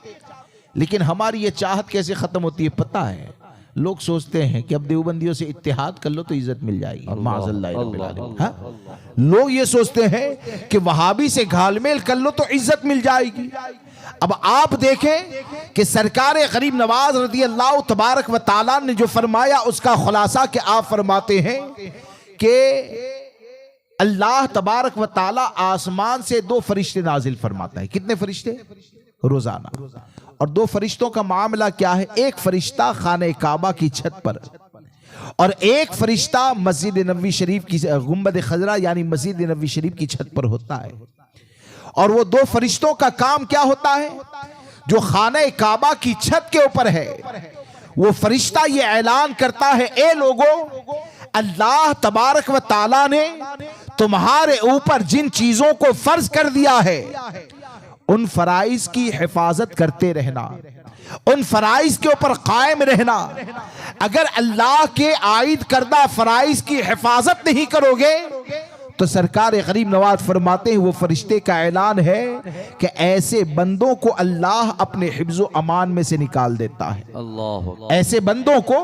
लेकिन हमारी ये चाहत कैसे खत्म होती है पता है? लोग सोचते हैं कि अब देवबंदियों से इत्तेहाद कर लो तो इज्जत मिल जाएगी। माज़अल्लाह। लोग ये सोचते हैं कि वहाबी से घालमेल कर लो तो इज्जत मिल जाएगी। अब आप देखें कि सरकार गरीब नवाज रज़ी अल्लाह तबारक व तआला ने जो फरमाया उसका खुलासा कि आप फरमाते हैं कि अल्लाह तबारक व तआला आसमान से 2 फरिश्ते नाजिल फरमाता है। कितने फरिश्ते? रोजाना। और 2 फरिश्तों का मामला क्या है? एक फरिश्ता खाने काबा की छत पर और एक फरिश्ता मस्जिद नबवी शरीफ की गुंबद खजरा यानी मस्जिद नबवी शरीफ की छत पर होता है। और वो 2 फरिश्तों का काम क्या होता है? जो खाने काबा की छत के ऊपर है वो फरिश्ता ये ऐलान करता है, ए लोगों, अल्लाह तबारक व तआला ने तुम्हारे ऊपर जिन चीजों को फर्ज कर दिया है उन फराइज की हिफाजत करते रहना, उन फराइज के ऊपर कायम रहना। अगर अल्लाह के आयद करदा फराइज की हिफाजत नहीं करोगे तो सरकार गरीब नवाज फरमाते हैं वो फरिश्ते का ऐलान है कि ऐसे बंदों को अल्लाह अपने हिफ्ज़ो अमान में से निकाल देता है। अल्लाह, ऐसे बंदों को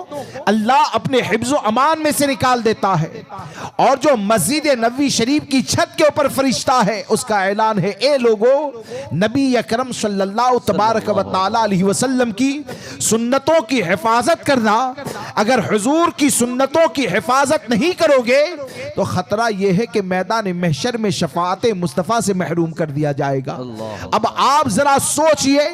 अल्लाह अपने हिफ्ज़ो अमान में से निकाल देता है। और जो मस्जिद नबवी शरीफ की छत के ऊपर फरिश्ता है उसका ऐलान है, ए लोगों, नबी अकरम सल्लल्लाहु तबारक व तआला अलैहि वसल्लम की सुन्नतों की हिफाजत करना, अगर हुजूर की सुन्नतों की हिफाजत नहीं करोगे तो खतरा यह है कि मैदान महशर में शफाअत मुस्तफा से महरूम कर दिया जाएगा। अब आप जरा सोचिए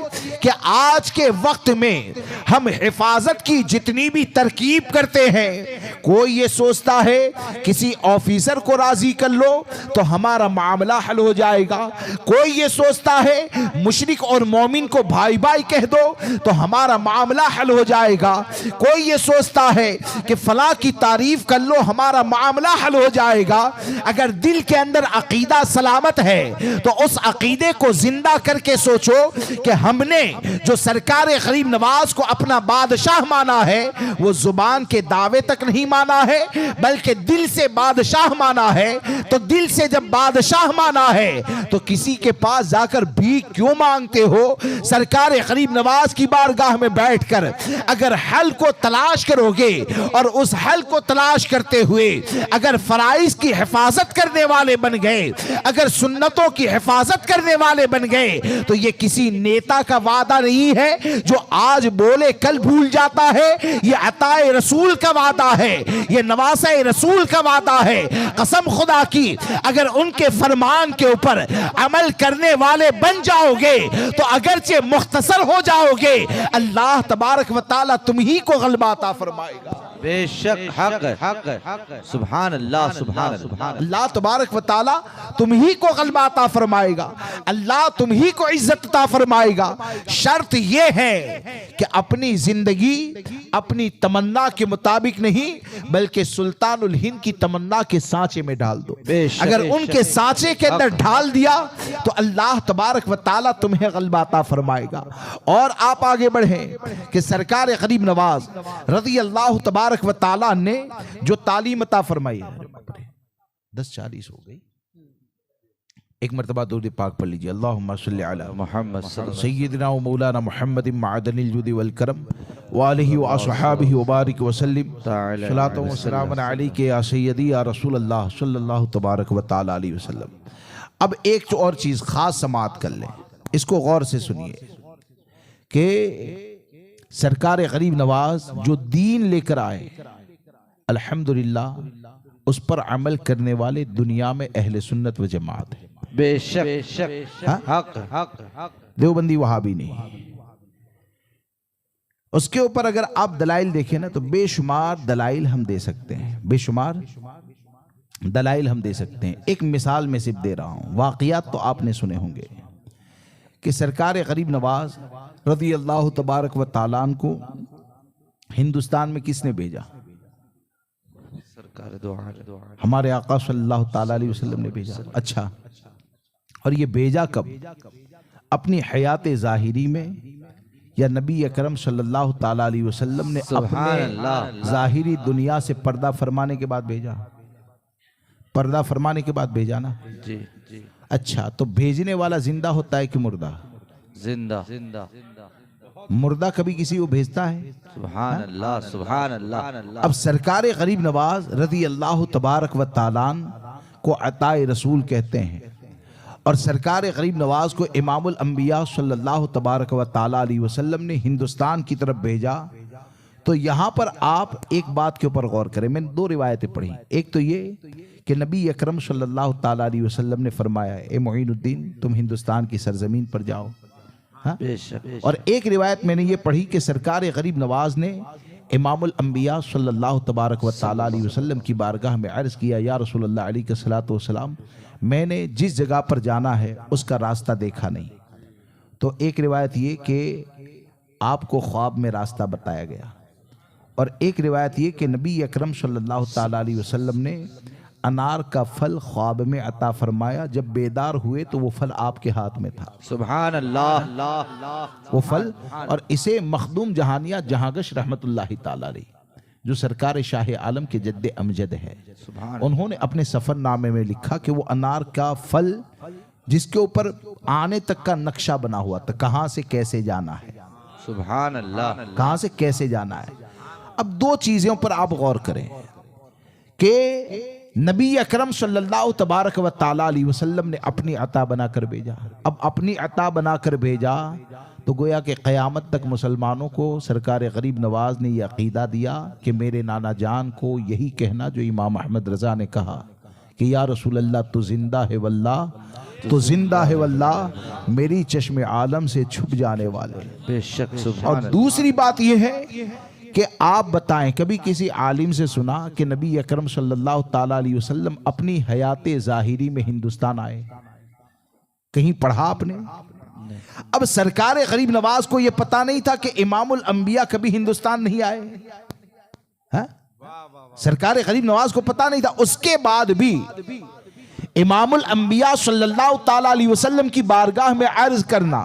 कि आज के वक्त में हम हिफाजत की जितनी भी तरकीब करते हैं, कोई ये सोचता है किसी ऑफिसर को राजी कर लो तो हमारा मामला हल हो जाएगा, कोई ये सोचता है मुशरिक और मोमिन को भाई भाई कह दो तो हमारा मामला हल हो जाएगा, कोई ये सोचता है कि फला की तारीफ कर लो हमारा मामला हल हो जाएगा। अगर दिल के अंदर अकीदा सलामत है तो उस अकीदे को जिंदा करके सोचो कि हमने जो सरकार गरीब नवाज को अपना बादशाह माना है वो जुबान के दावे तक नहीं माना है बल्कि दिल से बादशाह माना है। तो दिल से जब बादशाह माना है तो किसी के पास जाकर भीख क्यों मांगते हो? सरकार गरीब नवाज की बारगाह में बैठकर अगर हल को तलाश करोगे और उस हल को तलाश करते हुए अगर फराइज की हिफाजत करने वाले बन गए, अगर सुन्नतों की हिफाजत करने वाले बन गए तो ये किसी नेता का वादा नहीं है जो आज बोले कल भूल जाता है, ये अताए रसूल का वादा है, ये नवासे रसूल का वादा है। कसम खुदा की अगर उनके फरमान के ऊपर अमल करने वाले बन जाओगे तो अगरचे मुख्तसर हो जाओगे, अल्लाह तबारक व तआला तुम ही को गलबा अता फरमाएगा। बेशक हक सुभान अल्लाह, सुभान अल्लाह। अल्लाह तबारक व तआला तुम ही को गलबा अता फरमाएगा, अल्लाह तुम ही को इज्जत अता फरमाएगा। शर्त यह है कि अपनी जिंदगी अपनी तमन्ना के मुताबिक नहीं बल्कि सुल्तानुल हिंद की तमन्ना के सांचे में डाल दो। अगर उनके सांचे के अंदर ढाल दिया तो अल्लाह तबारक व तआला तुम्हें गलबा अता फरमाएगा। और आप आगे बढ़ें कि सरकार गरीब नवाज रज़ी अल्लाह तबारक व तआला ने जो तालीम अता फरमाई है, 10:40 हो गई। एक मरतबा दुरूद पाक पढ़ लीजिए। अल्लाहुम्मा सल्ली अला मोहम्मद सय्यिदना व मौलाना मुहम्मदिन मअदनिल जुदी वल करम व आलिहि व अस्हाबिहि व बारिक व सल्लिम सलातो व सलामन अलैका या सय्यदी या रसूल अल्लाह सल्लल्लाहु तबारक व तआला अलैहि वसल्लम। अब एक और चीज़ ख़ास समाअत कर लें, इसको गौर से सुनिए कि सरकार गरीब नवाज जो दीन लेकर आए, अल्हम्दुलिल्लाह उस पर अमल करने वाले दुनिया में अहले सुन्नत व जमात है। बेशक हक हक देवबंदी वहाबी नहीं। उसके ऊपर अगर आप दलाइल देखें ना तो बेशुमार दलाइल हम दे सकते हैं, बेशुमार दलाइल हम दे सकते हैं। एक मिसाल में सिर्फ दे रहा हूं, वाक़ियात तो आपने सुने होंगे कि सरकार गरीब नवाज रज़ी अल्लाह तबारक व तआला को हिंदुस्तान में किसने भेजा? सरकार हमारे आका सल्लल्लाहु ताला अलैहि वसल्लम ने भेजा। अच्छा, और ये भेजा कब? अपनी हयात ज़ाहिरी में या नबी अकरम सल्लल्लाहु ताला अलैहि वसल्लम ने अपने ज़ाहिरी दुनिया से पर्दा फरमाने के बाद भेजा? पर्दा फरमाने के बाद भेजा ना जी जी। अच्छा, तो भेजने वाला जिंदा होता है कि मुर्दा? जिंदा जिंदा। मुर्दा कभी किसी को भेजता है? सुभान अल्लाह सुभान अल्लाह। अब सरकार गरीब नवाज रज़ी अल्लाह तबारक व तआला को अताए रसूल कहते हैं और सरकार गरीब नवाज को इमामुल अंबिया सल्लल्लाहु तबारक व तआला अलैहि वसल्लम ने हिंदुस्तान की तरफ भेजा। तो यहाँ पर आप एक बात के ऊपर गौर करें। मैंने दो रिवायतें पढ़ी, एक तो ये कि नबी अकरम सल्लल्लाहु ताला अलैहि वसल्लम ने फरमाया, ए मुईनुद्दीन तुम हिंदुस्तान की सरजमीन पर जाओ। हाँ? और एक रिवायत मैंने ये पढ़ी कि सरकार गरीब नवाज ने इमामुल अंबिया सल्लल्लाहु तबारक व तआला अलैहि वसल्लम की बारगाह में अर्ज़ किया, या रसूलल्लाह अलैहिस्सलातु वस्सलाम मैंने जिस जगह पर जाना है उसका रास्ता देखा नहीं। तो एक रिवायत ये कि आपको ख्वाब में रास्ता बताया गया, और एक रिवायत ये कि नबी अकरम सल्लल्लाहु ताला अलैहि वसल्लम ने अनार का फल ख्वाब में अता फरमाया। जब बेदार हुए तो वो फल आपके हाथ में था। सुभान अल्लाह। वो फल, और इसे मखदूम जहानिया जहांगश रहमतुल्लाहि ताला अलैह जो सरकार शाह आलम के जद्दे अमजद है, उन्होंने अपने सफरनामे में लिखा कि वो अनार का फल जिसके ऊपर आने तक का नक्शा बना हुआ था, कहां से कैसे जाना है। सुभान अल्लाह। कहां से कैसे जाना है। अब दो चीजों पर आप गौर करें कि नबी अकरम सल्लल्लाहु तबारक व तआला अलैहि वसल्लम ने अपनी अता बनाकर भेजा। अब अपनी अता बनाकर भेजा तो गोया कि क़यामत तक मुसलमानों को सरकार गरीब नवाज ने यह अकीदा दिया कि मेरे नाना जान को यही कहना जो इमाम अहमद रज़ा ने कहा कि या रसूल अल्लाह तू जिंदा है वल्लाह, तो जिंदा है वल्लाह मेरी चश्मे आलम से छुप जाने वाले। बेशक। और दूसरी बात यह है कि आप बताएं, कभी किसी आलिम से सुना कि नबी अकरम सल्लल्लाहु ताला अलैहि वसल्लम अपनी हयाते ज़ाहिरी में हिंदुस्तान आए? कहीं पढ़ा आपने? अब सरकार गरीब नवाज को यह पता नहीं था कि इमामुल अंबिया कभी हिंदुस्तान नहीं आए। हा? सरकार गरीब नवाज को पता नहीं था। उसके बाद भी इमामुल अंबिया सल्लल्लाहु ताला अलैहि वसल्लम की बारगाह में अर्ज करना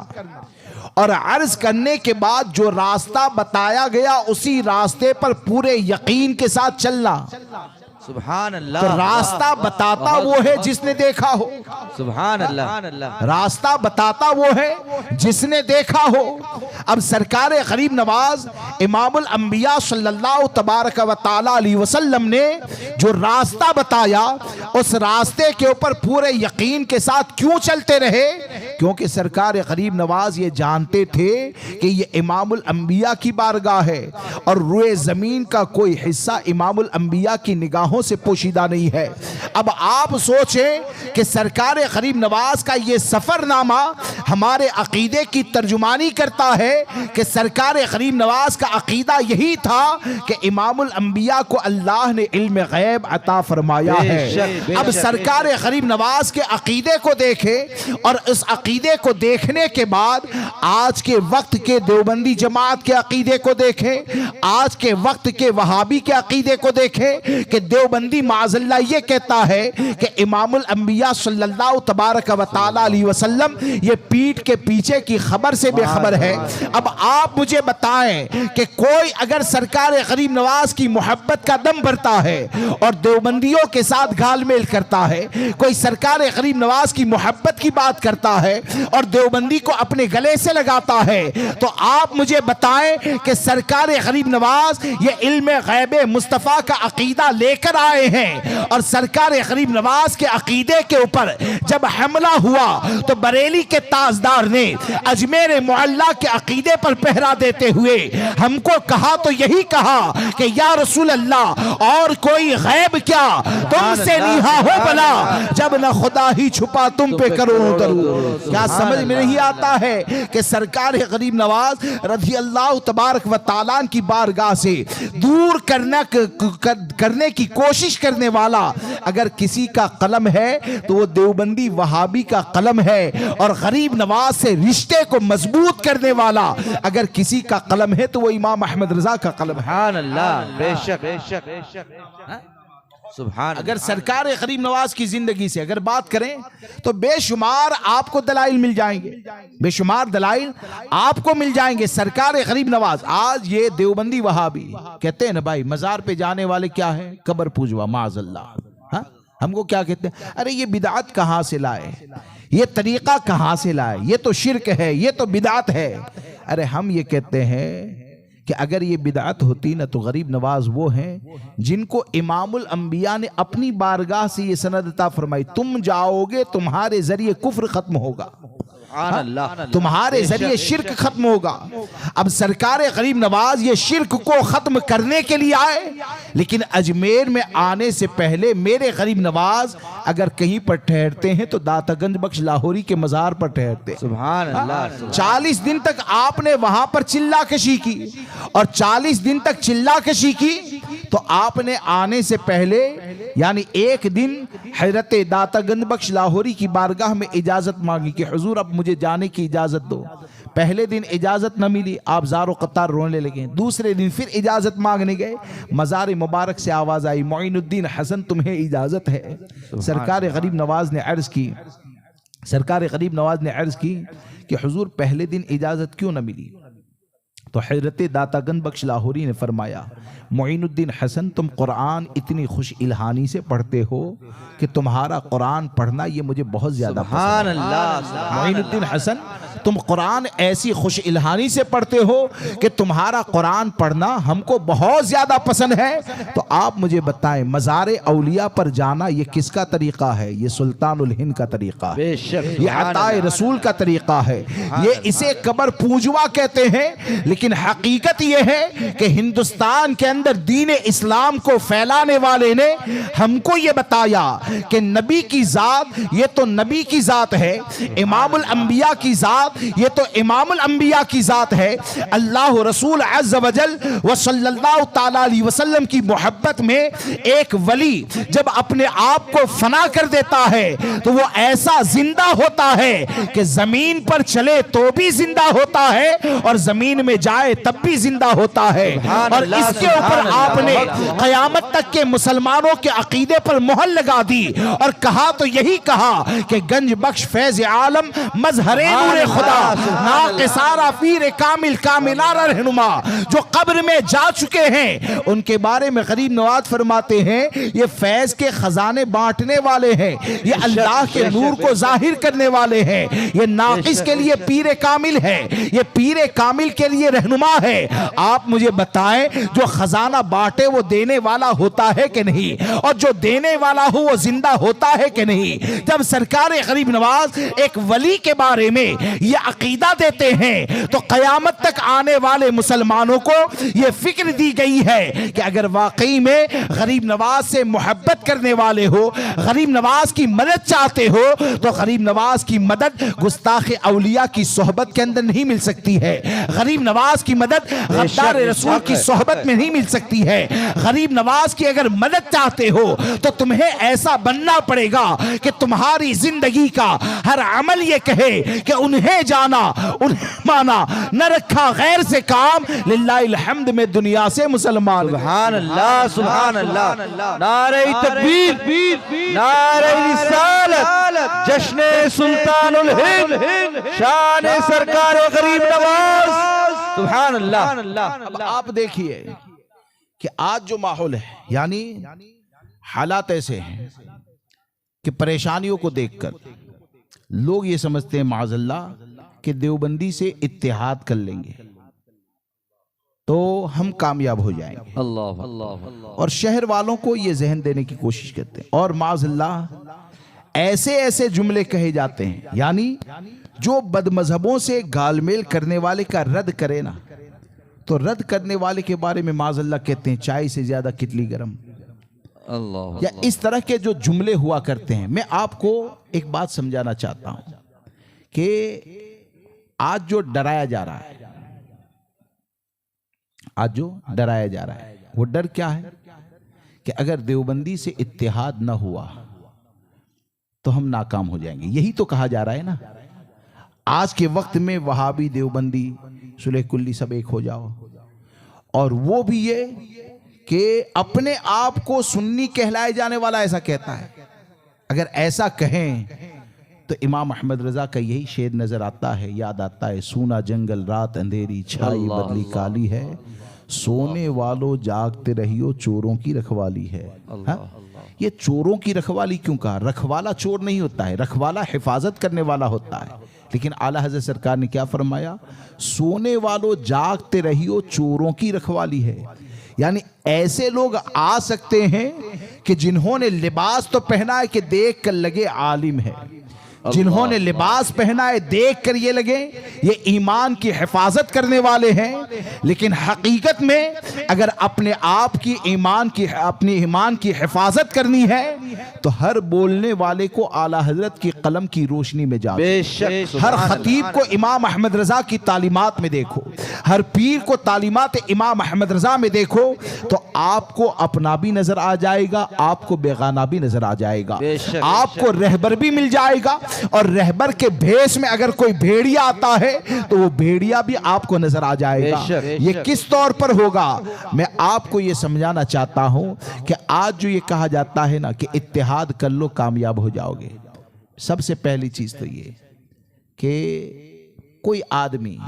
और अर्ज करने के बाद जो रास्ता बताया गया उसी रास्ते पर पूरे यकीन के साथ चलना। सुभान अल्लाह। तो रास्ता बताता वो है जिसने देखा हो। सुभान अल्लाह। रास्ता बताता वो है जिसने देखा हो। अब सरकार गरीब नवाज इमामुल अंबिया सल्लल्लाहु तबारक व तआला अलैहि वसल्लम ने जो रास्ता बताया उस रास्ते के ऊपर पूरे यकीन के साथ क्यों चलते रहे? क्योंकि सरकार गरीब नवाज ये जानते थे कि ये इमामुल अंबिया की बारगाह है और रुए जमीन का कोई हिस्सा इमामुल अंबिया की निगाहों से पोशीदा नहीं है। अब आप सोचें कि सरकार गरीब नवाज का ये सफरनामा हमारे अकीदे की तर्जुमानी करता है कि सरकार गरीब नवाज का अकीदा यही था कि इमामुल अंबिया को अल्लाह ने इल्म गैब अता फरमाया है। अब सरकार गरीब नवाज के अकीदे को देखें और इस अकीदे को देखने के बाद आज के वक्त के देवबंदी जमात के अकीदे को देखें, आज के वक्त के वहाबी के अकीदे को देखें कि देवबंदी माज़अल्लाह ये कहता है कि इमामुल अंबिया सल्लल्लाहु तबारक व तआला अलैहि वसल्लम ये पीठ के पीछे की खबर से बेखबर है। अब आप मुझे बताएं कि कोई अगर सरकार गरीब नवाज की मोहब्बत का दम भरता है और देवबंदियों के साथ घालमेल करता है, कोई सरकार गरीब नवाज की मोहब्बत की बात करता है और देवबंदी को अपने गले से लगाता है, तो आप मुझे बताएं कि सरकार गरीब नवाज ये इल्म गैबे मुस्तफ़ा का अकीदा लेकर आए हैं और सरकार गरीब नवाज के अकीदे के ऊपर जब हमला हुआ तो बरेली के ताजदार ने अजमेर मुअल्ला के अकीदे पर पहरा देते हुए हमको कहा तो यही कहा कि या रसूल अल्लाह और कोई गैब क्या तुमसे निहा हो भला, जब न खुदा ही छुपा तुम पे करो दरूद। क्या समझ में नहीं आता है कि सरकार गरीब नवाज रज़ी अल्लाह तबारक व तआला की बारगाह से दूर करने की कोशिश करने वाला अगर किसी का कलम है तो वो देवबंदी वहाबी का कलम है, और गरीब नवाज से रिश्ते को मजबूत करने वाला अगर किसी का कलम है तो वो इमाम अहमद रजा का कलम है। सुभान अल्लाह, बेशक बेशक बेशक, सुभान। अगर सरकार गरीब नवाज की जिंदगी से अगर बात करें तो बेशुमार आपको दलाइल मिल जाएंगे, बेशुमार दलाइल आपको मिल जाएंगे। सरकार गरीब नवाज आज ये देवबंदी वहाबी कहते हैं ना भाई मजार पे जाने वाले क्या है, कब्र पूजवा माज़अल्लाह। हाँ, हमको क्या कहते हैं, अरे ये बिदात कहाँ से लाए, ये तरीका कहाँ से लाए, ये तो शिरक है, ये तो बिदात है। अरे हम ये कहते हैं कि अगर ये बिदअत होती ना तो गरीब नवाज वो हैं जिनको इमामुल अंबिया ने अपनी बारगाह से ये सनद अता फरमाई, तुम जाओगे तुम्हारे जरिए कुफ्र खत्म होगा, तुम्हारे जरिए शिर्क खत्म होगा। अब सरकार गरीब नवाज ये शिर्क को खत्म करने के लिए आए, लेकिन अजमेर में आने से पहले मेरे गरीब नवाज अगर कहीं पर ठहरते हैं तो दातागंज बख्श लाहौरी के मजार पर ठहरते हैं। सुभान अल्लाह। 40 दिन तक आपने वहां पर चिल्ला कशी की और 40 दिन तक चिल्ला कशी की तो आपने आने से पहले यानी एक दिन हजरत दातागंज बख्श लाहौरी की बारगाह में इजाजत मांगी कि हुजूर अब मुझे जाने की इजाजत दो। पहले दिन इजाजत न मिली, आप ज़ारो कतार रोने लगे। दूसरे दिन फिर इजाजत मांगने गए, मज़ार मुबारक से आवाज आई मोइनुद्दीन हसन तुम्हें इजाजत है। सरकार गरीब नवाज ने अर्ज की, सरकार गरीब नवाज ने अर्ज की कि हुजूर पहले दिन इजाजत क्यों न मिली? तो हजरत दातागंज बख्श लाहौरी ने फरमाया मोइनुद्दीन हसन तुम कुरान इतनी खुश इल्हानी से पढ़ते हो कि तुम्हारा कुरान पढ़ना ये मुझे बहुत ज्यादा पसंद है। मोइनुद्दीन हसन तुम कुरान ऐसी खुश इल्हानी से पढ़ते हो कि तुम्हारा कुरान पढ़ना हमको बहुत ज्यादा पसंद है। तो आप मुझे बताएं मज़ार औलिया पर जाना ये किसका तरीका है? ये सुल्तानुल हिंद का तरीका है, ये अताए रसूल का तरीका है, ये इसे कब्र पूजवा कहते हैं। लेकिन हकीकत ये है कि हिंदुस्तान के अंदर दीन इस्लाम को फैलाने वाले ने हमको ये बताया कि नबी की जात ये तो नबी की जात है, इमामुल अंबिया की जात ये तो इमामुल अंबिया की जात है। अल्लाह रसूल अज़्ज़ व जल व सल्लल्लाहु तआला अलैहि वसल्लम की मोहब्बत में एक वली जब अपने आप को फना कर देता है तो वो ऐसा जिंदा होता है कि जमीन पर चले तो भी जिंदा होता है और जमीन में जाए तब भी जिंदा होता है। और इसके ऊपर आपने कयामत तक के मुसलमानों के अकीदे पर मोहर लगा दी और कहा तो यही कहा कि गंज बख्श फैज आलम मजहरे नूरे खुदा नाक़िसारा पीर कामिल कामिलारा रहनुमा जो कब्र में जा चुके हैं उनके बारे में गरीब नवाज फरमाते हैं ये फैज के खजाने बांटने वाले हैं, ये अल्लाह के नूर को जाहिर करने वाले हैं, ये नाक़िस के लिए पीर कामिल है, ये पीर कामिल के लिए रहनुमा है। आप मुझे बताएं जो खजाना बांटे वो देने वाला होता है कि नहीं, और जो देने वाला हो वो जिंदा होता है कि नहीं? जब सरकार गरीब नवाज एक वली के बारे में ये अकीदा देते हैं, तो क़यामत तक आने वाले मुसलमानों को ये फिक्र दी गई है कि अगर वाकई में गरीब नवाज से मोहब्बत करने वाले हो, गरीब नवाज की मदद चाहते हो, तो गरीब नवाज की मदद गुस्ताख औलिया की सोहबत के अंदर नहीं मिल सकती है। गरीब नवाज की मदद गद्दार रसूल की सोहबत में नहीं मिल सकती है। गरीब नवाज की अगर मदद चाहते हो तो तुम्हें ऐसा बनना पड़ेगा कि तुम्हारी जिंदगी का हर अमल ये कहे कि उन्हें जाना, उन्हें माना, न रखा गैर से काम, लिल्लाहिल हम्द में दुनिया से मुसलमान। सुभान अल्लाह, सुभान अल्लाह, नारे तकबीर, नारे रिसालत, जश्न सुल्तानुल हिंद, शान सरकार गरीब नवाज, सुभान अल्लाह। अब आप देखिए कि आज जो माहौल है, यानी हालात ऐसे हैं कि परेशानियों को देखकर लोग ये समझते हैं माज़अल्लाह कि देवबंदी से इत्तेहाद कर लेंगे तो हम कामयाब हो जाएंगे। अल्लाह अल्लाह। और शहर वालों को ये जहन देने की कोशिश करते हैं, और माज़अल्लाह ऐसे ऐसे जुमले कहे जाते हैं, यानी जो बदमजहबों से गालमेल करने वाले का रद्द करे ना, तो रद्द करने वाले के बारे में माज़अल्लाह कहते हैं चाय से ज्यादा कितली गरम। अल्लाह। या इस तरह के जो जुमले हुआ करते हैं। मैं आपको एक बात समझाना चाहता हूं कि आज जो डराया जा रहा है, आज जो डराया जा रहा है, वो डर क्या है कि अगर देवबंदी से इत्तेहाद ना हुआ तो हम नाकाम हो जाएंगे। यही तो कहा जा रहा है ना। आज के वक्त में वहाबी, देवबंदी, सुलेह कुल्ली सब एक हो जाओ, और वो भी ये कि अपने आप को सुन्नी कहलाए जाने वाला ऐसा कहता है। अगर ऐसा कहें तो इमाम अहमद रजा का यही शेर नजर आता है, याद आता है, सूना जंगल रात अंधेरी छाई बदली काली है, सोने वालों जागते रहियो चोरों की रखवाली है। हाँ? ये चोरों की रखवाली क्यों कहा? रखवाला चोर नहीं होता है, रखवाला हिफाजत करने वाला होता है। लेकिन आला हज़रत सरकार ने क्या फरमाया? सोने वालों जागते रहियो चोरों की रखवाली है। यानी ऐसे लोग आ सकते हैं कि जिन्होंने लिबास तो पहना है कि देख कर लगे आलिम है, जिन्होंने लिबास पहना है देख कर ये लगे ये ईमान की हिफाजत करने वाले हैं, लेकिन हकीकत में अगर अपने आप की अपनी ईमान की हिफाजत करनी है तो हर बोलने वाले को आला हजरत की कलम की रोशनी में जाओ। हर खतीब को इमाम अहमद रजा की तालीमात में देखो, हर पीर को तालीमात इमाम अहमद रजा में देखो, तो आपको अपना भी नजर आ जाएगा, आपको बेगाना भी नजर आ जाएगा, आपको रहबर भी मिल जाएगा। और रहबर के भेष में अगर कोई भेड़िया आता है तो वो भेड़िया भी आपको नजर आ जाएगा। ये किस तौर पर होगा? मैं आपको ये समझाना चाहता हूं कि आज जो ये कहा जाता है ना कि इत्तेहाद कर लो कामयाब हो जाओगे, सबसे पहली चीज तो ये कि कोई आदमी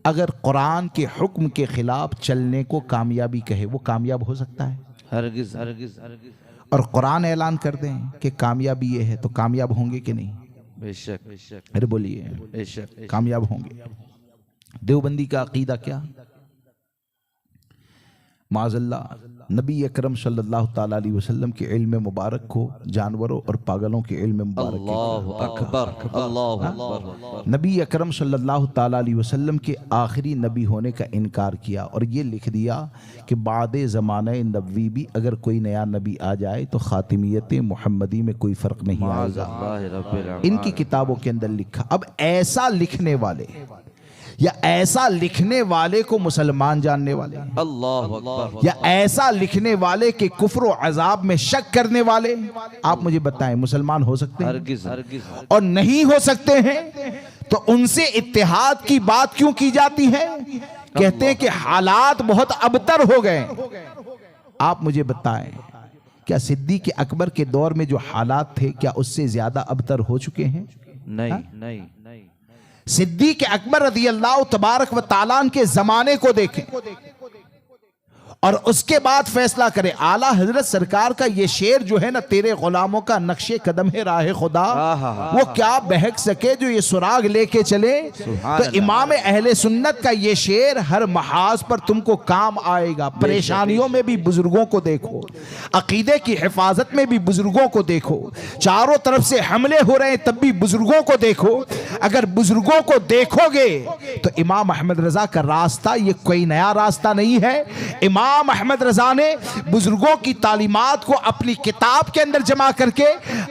अगर कुरान के हुक्म के खिलाफ चलने को कामयाबी कहे, वो कामयाब हो सकता है? हरगिज हरगिज हरगिज। और कुरान ऐलान कर दें कि कामयाबी ये है, तो कामयाब होंगे कि नहीं? बेशक बेशक। अरे बोलिए, बेशक कामयाब होंगे। देवबंदी का अकीदा क्या? माज़अल्लाह नबी अकरम सल्लल्लाहु ताला अलैहि वसल्लम के इल्म मुबारक को जानवरों और पागलों के इल्म मुबारक, अल्लाहु अकबर, अल्लाहु अकबर। नबी अकरम सल्लल्लाहु ताला अलैहि वसल्लम के आखिरी नबी होने का इनकार किया और ये लिख दिया कि बादे ज़माने नबवी भी अगर कोई नया नबी आ जाए तो खातिमियत मुहम्मदी में कोई फ़र्क नहीं आएगा। इनकी किताबों के अंदर लिखा। अब ऐसा लिखने वाले या ऐसा लिखने वाले को मुसलमान जानने वाले, अल्लाहु अकबर, या ऐसा लिखने वाले के कुफ्र और अजाब में शक करने वाले, आप मुझे बताएं मुसलमान हो सकते हैं? हरगिज हरगिज। और नहीं हो सकते हैं तो उनसे इत्तेहाद की बात क्यों की जाती है? कहते हैं कि हालात बहुत अबतर हो गए। आप मुझे बताएं, क्या सिद्दीक़ अकबर के दौर में जो हालात थे क्या उससे ज्यादा अबतर हो चुके हैं? नहीं नहीं नहीं। सिद्दीक़ अकबर रज़ी अल्लाह तबारक व ताला के जमाने को देखें और उसके बाद फैसला करे। आला हजरत सरकार का ये शेर जो है ना, तेरे गुलामों का नक्शे कदम है राह खुदा, वो क्या बहक सके जो ये सुराग लेके चले। तो इमाम अहले सुन्नत का ये शेर हर महाज पर तुमको काम आएगा। परेशानियों में भी बुजुर्गों को देखो, अकीदे की हिफाजत में भी बुजुर्गों को देखो, चारों तरफ से हमले हो रहे हैं तब भी बुजुर्गों को देखो। अगर बुजुर्गों को देखोगे तो इमाम अहमद रजा का रास्ता ये कोई नया रास्ता नहीं है। इमाम अहमद रजा ने बुजुर्गों की तालीमात को अपनी किताब के अंदर जमा करके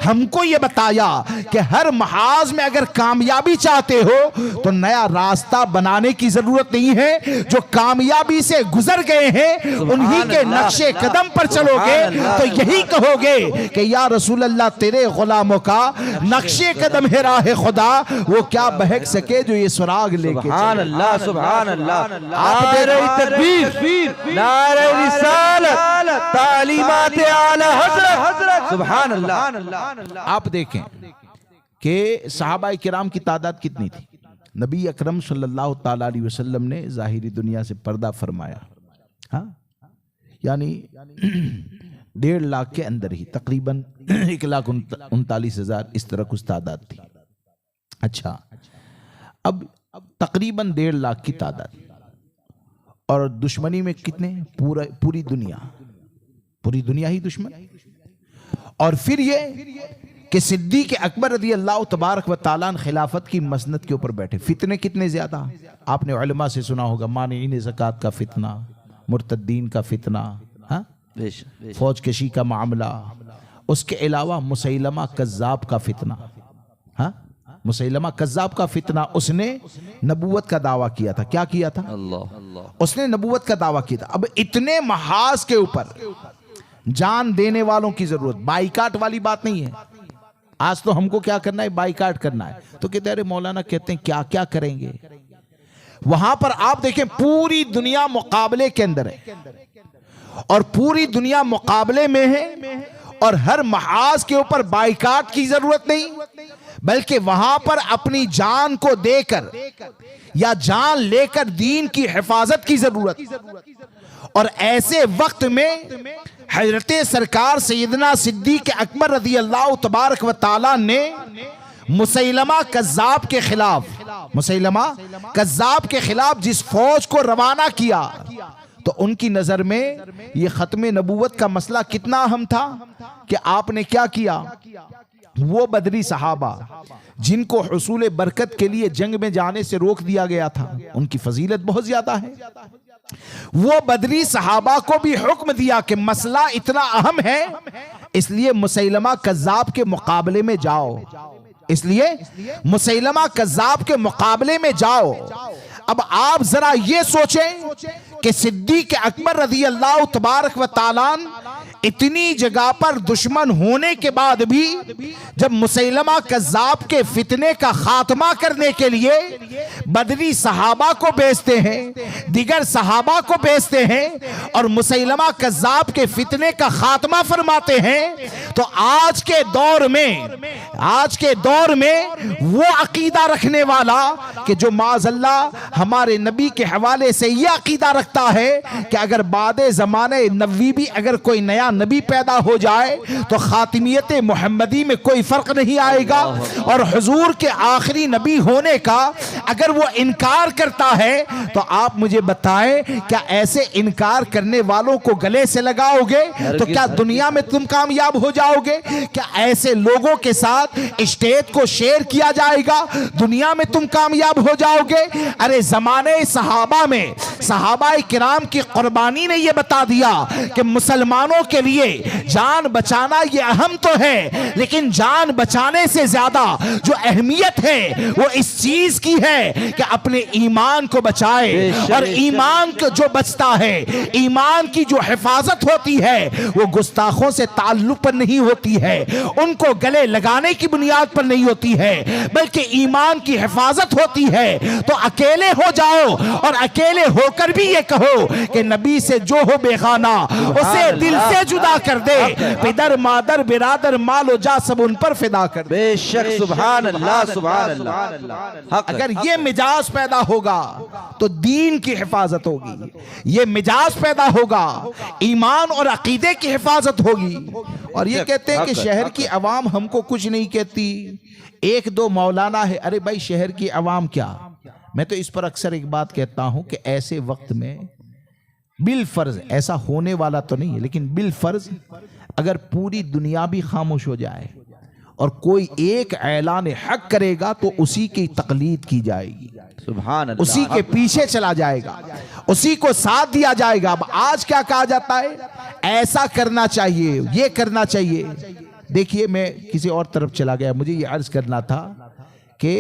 हमको ये बताया कि हर महाज में अगर कामयाबी चाहते हो तो नया रास्ता बनाने की जरूरत नहीं है। जो कामयाबी से गुजर गए हैं उन्हीं के नक्शे कदम पर चलोगे तो यही कहोगे कि या रसूल अल्लाह तेरे गुलामों का नक्शे कदम है राह खुदा, वो क्या बहक सके जो ये सुराग लेके। सुभान अल्लाह, सुभान अल्लाह। आप दे रही तकबीर, नारे रिसालत, तालीमात आला हज़रत, सुभान अल्लाह। आप देखें कि सहाबाए किराम की तादाद कितनी थी। नबी अकरम सल्लल्लाहु ताला अलैहि वसल्लम ने जाहिरी दुनिया से पर्दा फरमाया, हाँ, यानी 1.5 लाख के अंदर ही तकरीबन 1,39,000 इस तरह कुछ तादाद थी। अच्छा, अब तकरीबन 1.5 लाख की तादाद और दुश्मनी में कितने, पूरी दुनिया ही दुश्मन। और फिर ये कि सिद्दीक़ अकबर रज़ी अल्लाह तबारक व तआला खिलाफत की मसनद के ऊपर बैठे। फितने कितने ज्यादा, आपने उलमा से सुना होगा, मानिइन ज़कात का फितना, मुर्तद्दीन का फितना, हाँ, फौज कशी का मामला, उसके अलावा मुसैलमा कज़्ज़ाब का फितना, हाँ, मुसैलमा कज़्ज़ाब का फितना। उसने नबूवत का दावा किया था। क्या किया था? अल्लाह। उसने नबूवत का दावा किया था। अब इतने महाज के ऊपर जान देने वालों की जरूरत, बाइकाट वाली बात नहीं है। आज तो हमको क्या करना है, बाइकाट करना है। तो कहते अरे मौलाना कहते हैं क्या क्या करेंगे। वहां पर आप देखें पूरी दुनिया मुकाबले के अंदर है और पूरी दुनिया मुकाबले में है और हर महाज के ऊपर बाइकाट की जरूरत नहीं, बल्कि वहां पर अपनी जान को देकर या जान लेकर दीन की हिफाजत की जरूरत। और ऐसे वक्त में हजरत सरकार सैयदना सिद्दीक़ अकबर रज़ी अल्लाह तबारक व तआला ने मुसैलमा कज़्ज़ाब के खिलाफ जिस फौज को रवाना किया, तो उनकी नजर में यह खत्म नबूवत का मसला कितना अहम था कि आपने क्या किया। वो बदरी सहाबा जिनको हुसूल बरकत के लिए जंग में जाने से रोक दिया गया था, उनकी फजीलत बहुत ज्यादा है। वो बदरी सहाबा को भी हुक्म दिया कि मसला इतना अहम है, इसलिए मुसैलमा कज़्ज़ाब के मुकाबले में जाओ, इसलिए मुसैलमा कज़्ज़ाब के मुकाबले में जाओ। अब आप जरा ये सोचें कि सिद्दीक़ अकबर रज़ी अल्लाह तबारक व तआला इतनी जगह पर दुश्मन होने के बाद भी जब मुसैलमा कज़्ज़ाब के फितने का खात्मा करने के लिए बदरी सहाबा को भेजते हैं, दिगर सहाबा को भेजते हैं और मुसैलमा कज़्ज़ाब के फितने का खात्मा फरमाते हैं, तो आज के दौर में वो अकीदा रखने वाला कि जो माज़अल्लाह हमारे नबी के हवाले से यह अकीदा रखता है कि अगर बादे ज़माने नबी भी अगर कोई नया नबी पैदा हो जाए तो खातिमियत मोहम्मदी में कोई फर्क नहीं आएगा। और हुजूर के आखिरी नबी होने का अगर वो इनकार करता है तो आप मुझे बताएं, क्या ऐसे इनकार करने वालों को गले से लगाओगे तो क्या दुनिया में तुम कामयाब हो जाओगे? क्या ऐसे लोगों के साथ स्टेज को शेयर किया जाएगा, दुनिया में तुम कामयाब हो जाओगे? अरे जमाने सहाबा में सहाबाए किराम की कुर्बानी ने यह बता दिया कि मुसलमानों के लिए जान बचाना ये अहम तो है, लेकिन जान बचाने से ज्यादा जो अहमियत है वो इस चीज की है कि अपने ईमान को बचाए। और ईमान को जो बचता है, ईमान की जो हिफाजत होती है वो गुस्ताखों से ताल्लुक पर नहीं होती है, उनको गले लगाने की बुनियाद पर नहीं होती है, बल्कि ईमान की हिफाजत होती है। तो अकेले हो जाओ और अकेले हो होकर भी ये कहो कि नबी से जो हो बेगाना उसे दिल से जुदा कर दे, पिदर मादर बिरादर मालो जा सब उन पर फिदा कर दे। बेशक सुभान अल्लाह सुभान अल्लाह। अगर ये मिजाज पैदा होगा तो दीन की हिफाजत होगी, ये मिजाज पैदा होगा ईमान और अकीदे की हिफाजत होगी। और ये कहते हैं कि शहर की अवाम हमको कुछ नहीं कहती, एक दो मौलाना है। अरे भाई शहर की अवाम क्या, मैं तो इस पर अक्सर एक बात कहता हूं कि ऐसे वक्त में बिल फर्ज, ऐसा होने वाला तो नहीं है लेकिन बिल फर्ज अगर पूरी दुनिया भी खामोश हो जाए और कोई एक ऐलान हक करेगा तो उसी की तकलीद की जाएगी, सुभान अल्लाह, उसी के पीछे चला जाएगा, उसी को साथ दिया जाएगा। अब आज क्या कहा जाता है, ऐसा करना चाहिए, ये करना चाहिए। देखिए मैं किसी और तरफ चला गया, मुझे ये अर्ज करना था कि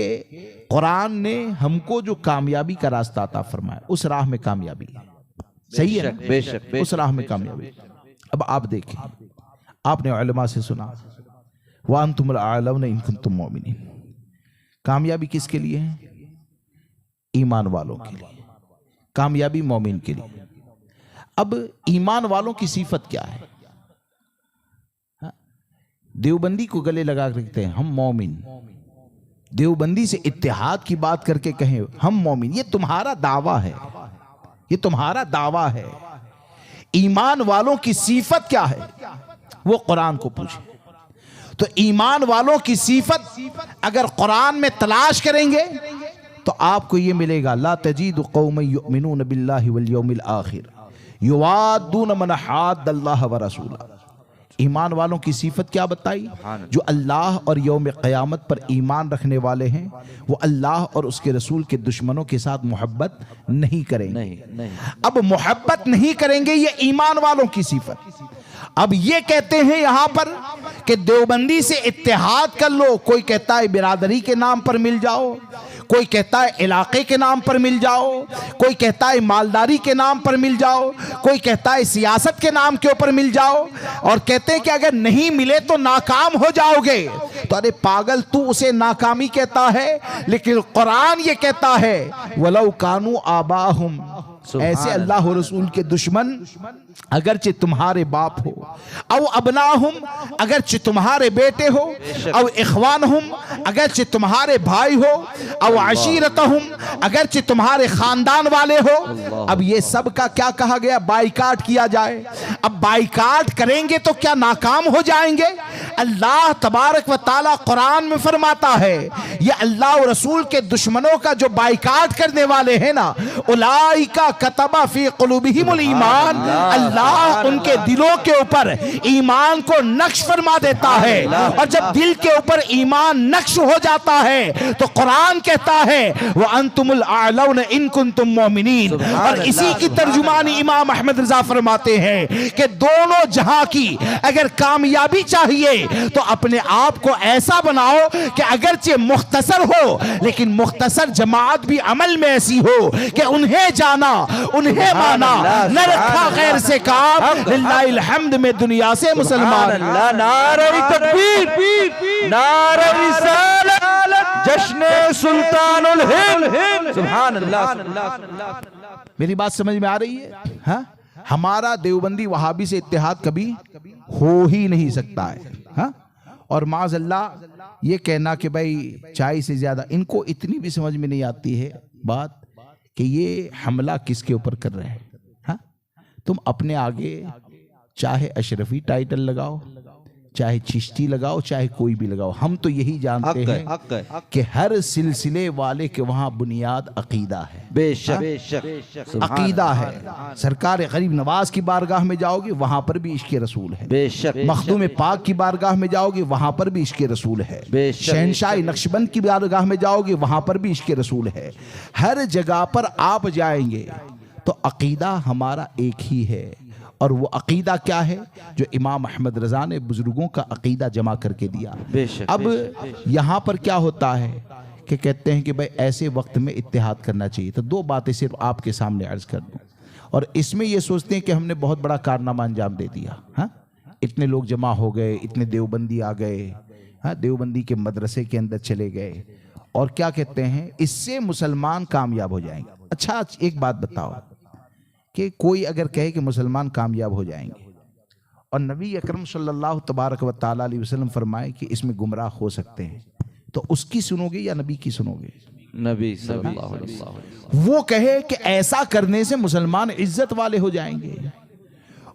कुरान ने हमको जो कामयाबी का रास्ता अता फरमाया उस राह में कामयाबी सही है, बेशक उस राह में कामयाबी। अब आप देखें, आपने उलमा से सुना व अंतुमुल आलौना इन कुंतुम मोमिनीन, कामयाबी किसके लिए है, ईमान वालों के लिए, कामयाबी मोमिन के लिए। अब ईमान वालों की सिफत क्या है, देवबंदी को गले लगा रखते हैं हम मोमिन, देवबंदी से इत्तेहाद की बात करके कहें हम मोमिन, ये तुम्हारा दावा है, ये तुम्हारा दावा है। ईमान वालों की सिफत क्या है वो कुरान को पूछे तो ईमान वालों की सिफत अगर कुरान में तलाश करेंगे तो आपको ये मिलेगा, ला तजीदु कौमन युमिनून बिल्लाहि वल यौमिल आखिर युवाद्दून मन हाद्दल्लाह व रसूला। ईमान वालों की सिफत क्या बताई, जो अल्लाह और यौम क़यामत पर ईमान रखने वाले हैं वो अल्लाह और उसके रसूल के दुश्मनों के साथ मोहब्बत नहीं करेंगे, नहीं। अब मोहब्बत नहीं करेंगे ये ईमान वालों की सिफत। अब ये कहते हैं यहां पर कि देवबंदी से इत्तेहाद कर लो, कोई कहता है बिरादरी के नाम पर मिल जाओ, कोई कहता है इलाके के नाम पर मिल जाओ, कोई कहता है मालदारी के नाम पर मिल जाओ, कोई कहता है सियासत के नाम के ऊपर मिल जाओ, और कहते हैं कि अगर नहीं मिले तो नाकाम हो जाओगे। तो अरे पागल, तू उसे नाकामी कहता है लेकिन कुरान ये कहता है वलौ कानू आबाहुम, ऐसे अल्लाह और रसूल के दुश्मन अगरचे तुम्हारे बाप हो, औ अबनाहुम अगरचे तुम्हारे बेटे हो, औ इखवानहुम अगरचे तुम्हारे भाई हो, औ अशीरतहुम अगरचे तुम्हारे खानदान वाले हो। अब ये सब का क्या कहा गया, बाइकाट किया जाए। अब बाइकाट करेंगे तो क्या नाकाम हो जाएंगे? अल्लाह तबारक व ताला कुरान में फरमाता है ये अल्लाह और रसूल के दुश्मनों का जो बाइकाट करने वाले हैं ना, उलाइका कतबा फी कुलूबिहिमुल ईमान, अल्लाह उनके दिलों के ऊपर ईमान को नक्श फरमा देता है। और जब दिल के ऊपर ईमान नक्श हो जाता है तो कुरान कहता है वो अंतुमुल आलौना इन कुंतुम मोमिनीन। और इसी की तर्जुमानी इमाम अहमद रजा फरमाते हैं कि दोनों जहां की अगर कामयाबी चाहिए तो अपने आप को ऐसा बनाओ कि अगरचे मुख्तसर हो लेकिन मुख्तसर जमात भी अमल में ऐसी हो कि उन्हें जाना, उन्हें माना, न रखा गैर से काम, लिल्लाहिल हम्द में दुनिया से मुसलमान। नारे तकबीर, नारे रिसालत, जश्ने सुल्तानुल हिंद, सुभान अल्लाह। मेरी बात समझ में आ रही है? हाँ, हमारा देवबंदी वहाबी से इत्तेहाद कभी हो ही नहीं सकता है। हाँ? और माज़अल्लाह ये कहना कि भाई चाय से ज्यादा, इनको इतनी भी समझ में नहीं आती है बात कि ये हमला किसके ऊपर कर रहे हैं। हाँ? तुम अपने आगे चाहे अशरफी टाइटल लगाओ, चाहे चिश्ती लगाओ, चाहे कोई भी लगाओ, हम तो यही जानते हैं कि हर सिलसिले वाले के वहां बुनियाद अकीदा है। बेशक अकीदा है। सरकार गरीब नवाज की बारगाह में जाओगे वहां पर भी इश्क़ रसूल है। बेशक मखदूम पाक की बारगाह में जाओगे वहां पर भी इश्क़ रसूल है। शहनशाह नक्शबंद की बारगाह में जाओगे वहां पर भी इश्क़ रसूल है। हर जगह पर आप जाएंगे तो अकीदा हमारा एक ही है। और वो अकीदा क्या है जो इमाम अहमद रजा ने बुजुर्गों का अकीदा जमा करके दिया। अब यहाँ पर क्या होता है कि कहते हैं कि भाई ऐसे वक्त में इत्तेहाद करना चाहिए। तो दो बातें सिर्फ आपके सामने अर्ज कर दूं, और इसमें ये सोचते हैं कि हमने बहुत बड़ा कारनामा अंजाम दे दिया। हाँ, इतने लोग जमा हो गए, इतने देवबंदी आ गए, हाँ, देवबंदी के मदरसे के अंदर चले गए, और क्या कहते हैं इससे मुसलमान कामयाब हो जाएंगे। अच्छा एक बात बताओ, कि कोई अगर कहे कि मुसलमान कामयाब हो जाएंगे और नबी अकरम सल्लल्लाहु तबारक व तआला अलैहि वसल्लम फरमाए कि इसमें गुमराह हो सकते हैं, तो उसकी सुनोगे या नबी की सुनोगे? नबी सल्लल्लाहु अलैहि वसल्लम। वो कहे कि ऐसा करने से मुसलमान इज्जत वाले हो जाएंगे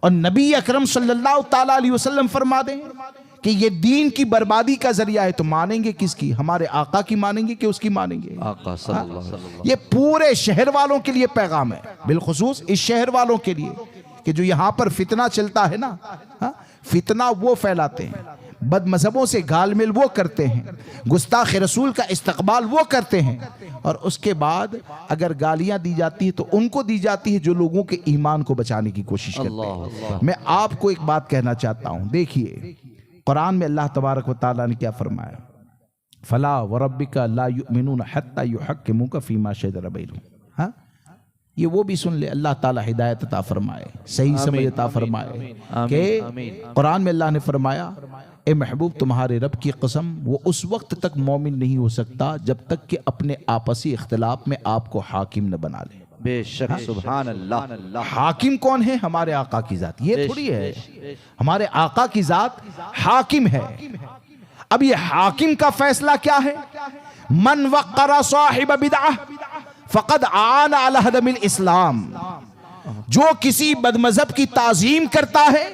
और नबी अकरम सल्लल्लाहु तआला अलैहि वसल्लम फरमा दें कि ये दीन की बर्बादी का जरिया है, तो मानेंगे किसकी? हमारे आका की मानेंगे कि उसकी मानेंगे? आका सल्लल्लाहु अलैहि वसल्लम। ये पूरे शहर वालों के लिए पैगाम है, बिलखुसूस इस शहर वालों के लिए कि जो यहाँ पर फितना चलता है ना, फितना वो फैलाते हैं, बदमजहबों से गालमेल वो करते हैं, गुस्ताख रसूल का इस्तकबाल वो करते हैं, और उसके बाद अगर गालियां दी जाती है तो उनको दी जाती है जो लोगों के ईमान को बचाने की कोशिश करते हैं। मैं आपको एक बात कहना चाहता हूं, देखिए कुरान में अल्लाह तबारक व तआला ने क्या फरमाया, फला व रब्बिका ला युमिनून हत्ता युहक्किमुका फीमा शजरा बैनहुम। हाँ, ये वो भी सुन ले, अल्लाह ताला हिदायत अता फरमाए, सही समझ अता फरमाए कि कुरान में अल्लाह ने फरमाया, ए महबूब तुम्हारे रब की कसम वो उस वक्त तक मोमिन नहीं हो सकता जब तक कि अपने आपसी इख्तिलाफ में आपको हाकिम न बना ले। बेशक, सुभान अल्लाह। हाकिम कौन है? हमारे आका की जात, ये थोड़ी है, हमारे आका की जात हाकिम है। अब ये हाकिम का फैसला क्या है? मन वक़्क़रा साहिब बिदअह फ़क़द आन अला हदमिल इस्लाम। जो किसी बदमजहब की ताजीम करता है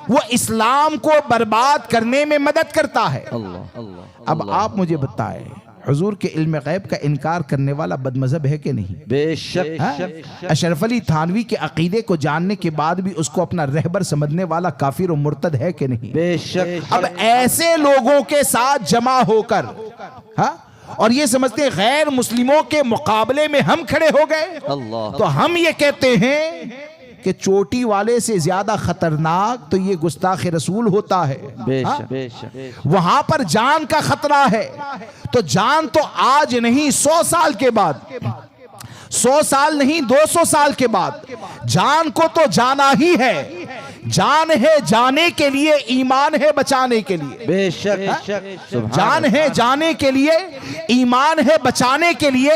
वो इस्लाम को बर्बाद करने में मदद करता है। अब आप मुझे बताएं, हुजूर के इल्म गैब का इनकार करने वाला बदमजहब है कि नहीं? बेशक। अशरफ अली थानवी के अकीदे को जानने के बाद भी उसको अपना रहबर समझने वाला काफिर और मुर्तद है कि नहीं? बेशक। अब ऐसे लोगों के साथ जमा होकर, हाँ, और ये समझते हैं गैर मुस्लिमों के मुकाबले में हम खड़े हो गए, तो हम ये कहते हैं कि चोटी वाले से ज्यादा खतरनाक तो ये गुस्ताख रसूल होता है। बेशक। वहां पर जान का खतरा है, तो जान तो आज नहीं 100 साल के बाद, 100 साल नहीं 200 साल के बाद जान को तो जाना ही है। जान है जाने के लिए, ईमान है बचाने के लिए। बेशक। जान है जाने के लिए, ईमान है बचाने के लिए।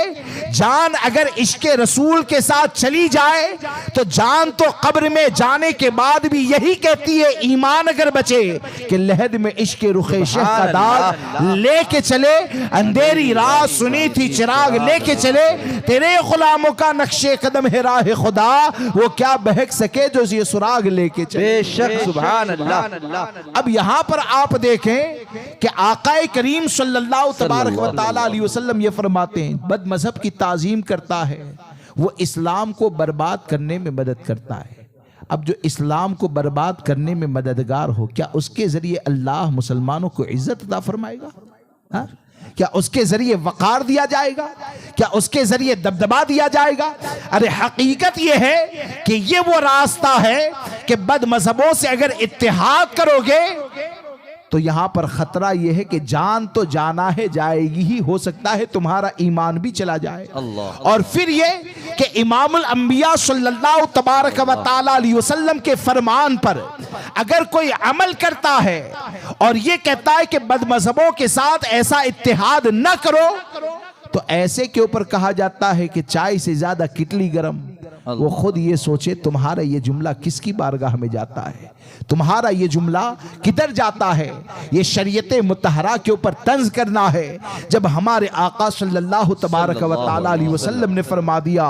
जान अगर इश्क रसूल के साथ चली जाए तो जान तो कब्र में जाने के बाद भी यही कहती है, ईमान अगर बचे कि लहद में इश्क रुखे शह का दाग लेके चले, अंधेरी रात सुनी थी चिराग लेके चले, तेरे गुलामों का नक्शे कदम है राह खुदा, वो क्या बहक सके जो ये सुराग लेके चले। बेशक, सुभान अल्लाह। अब यहां पर आप देखें कि आकाए करीम सल्लल्लाहु तबारक व तआला अलैहि वसल्लम ये फरमाते हैं, बद मजहब की ताजीम करता है वो इस्लाम को बर्बाद करने में मदद करता है। अब जो इस्लाम को बर्बाद करने में मददगार हो, क्या उसके जरिए अल्लाह मुसलमानों को इज्जत अता फरमाएगा? हाँ? क्या उसके जरिए वकार दिया जाएगा? क्या उसके जरिए दबदबा दिया जाएगा? अरे हकीकत यह है कि ये वो रास्ता है कि बद मजहबों से अगर इत्तेहाद करोगे तो यहां पर खतरा यह है कि जान तो जाना है जाएगी ही, हो सकता है तुम्हारा ईमान भी चला जाए। और फिर यह कि इमामुल अंबिया सल्लल्लाहु तबारक व तआला अलैहि वसल्लम के फरमान पर अगर कोई अमल करता है और यह कहता है कि बदमजहबों के साथ ऐसा इत्तेहाद न करो, तो ऐसे के ऊपर कहा जाता है कि चाय से ज्यादा कितली गरम। वो खुद ये सोचे तुम्हारा ये जुमला किसकी बारगाह में जाता है, तुम्हारा ये जुमला किधर जाता है। ये शरीयत मुतहरा के ऊपर तंज करना है, जब हमारे आका सल्लल्लाहु तबारक व तआला अलैहि वसल्लम ने फरमा दिया,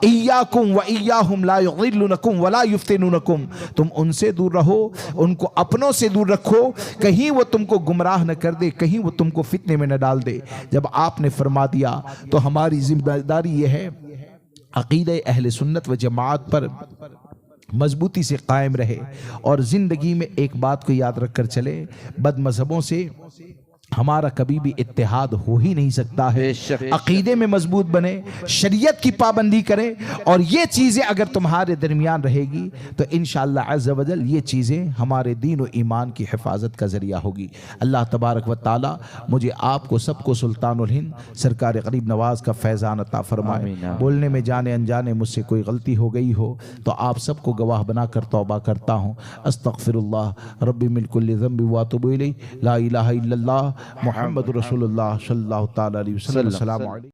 इय्याकुम व इय्याहुम ला युग़िल्लुनकुम व ला युफ्तिनुनकुम, तुम उनसे दूर रहो, उनको अपनों से दूर रखो, कहीं वो तुमको गुमराह न कर दे, कहीं वो तुमको फितने में न डाल दे। जब आपने फरमा दिया तो हमारी जिम्मेदारी यह है अक़ीदे अहले सुन्नत व जमात पर मजबूती से कायम रहे और जिंदगी में एक बात को याद रखकर चले, बद मजहबों से हमारा कभी भी इत्तेहाद हो ही नहीं सकता है। अकीदे में मजबूत बने, शरीयत की पाबंदी करें, और ये चीज़ें अगर तुम्हारे दरमियान रहेगी तो इंशाअल्लाह अज़्ज़ व जल ये चीज़ें हमारे दीन और ईमान की हिफाजत का ज़रिया होगी। अल्लाह तबारक व ताला मुझे आपको सबको सुल्तानुल हिंद सरकार गरीब नवाज का फैज़ान अता फरमाए। बोलने में जाने अनजाने मुझसे कोई गलती हो गई हो तो आप सबको गवाह बनाकर तौबा करता हूँ। अस्तग़फिरुल्लाह रब्बी मिन कुल्लि ज़ंबि व अतूबु इलैहि, ला इलाहा इल्लल्लाह मुहम्मद रसूलुल्लाह सल्लल्लाहु तआला अलैहि वसल्लम।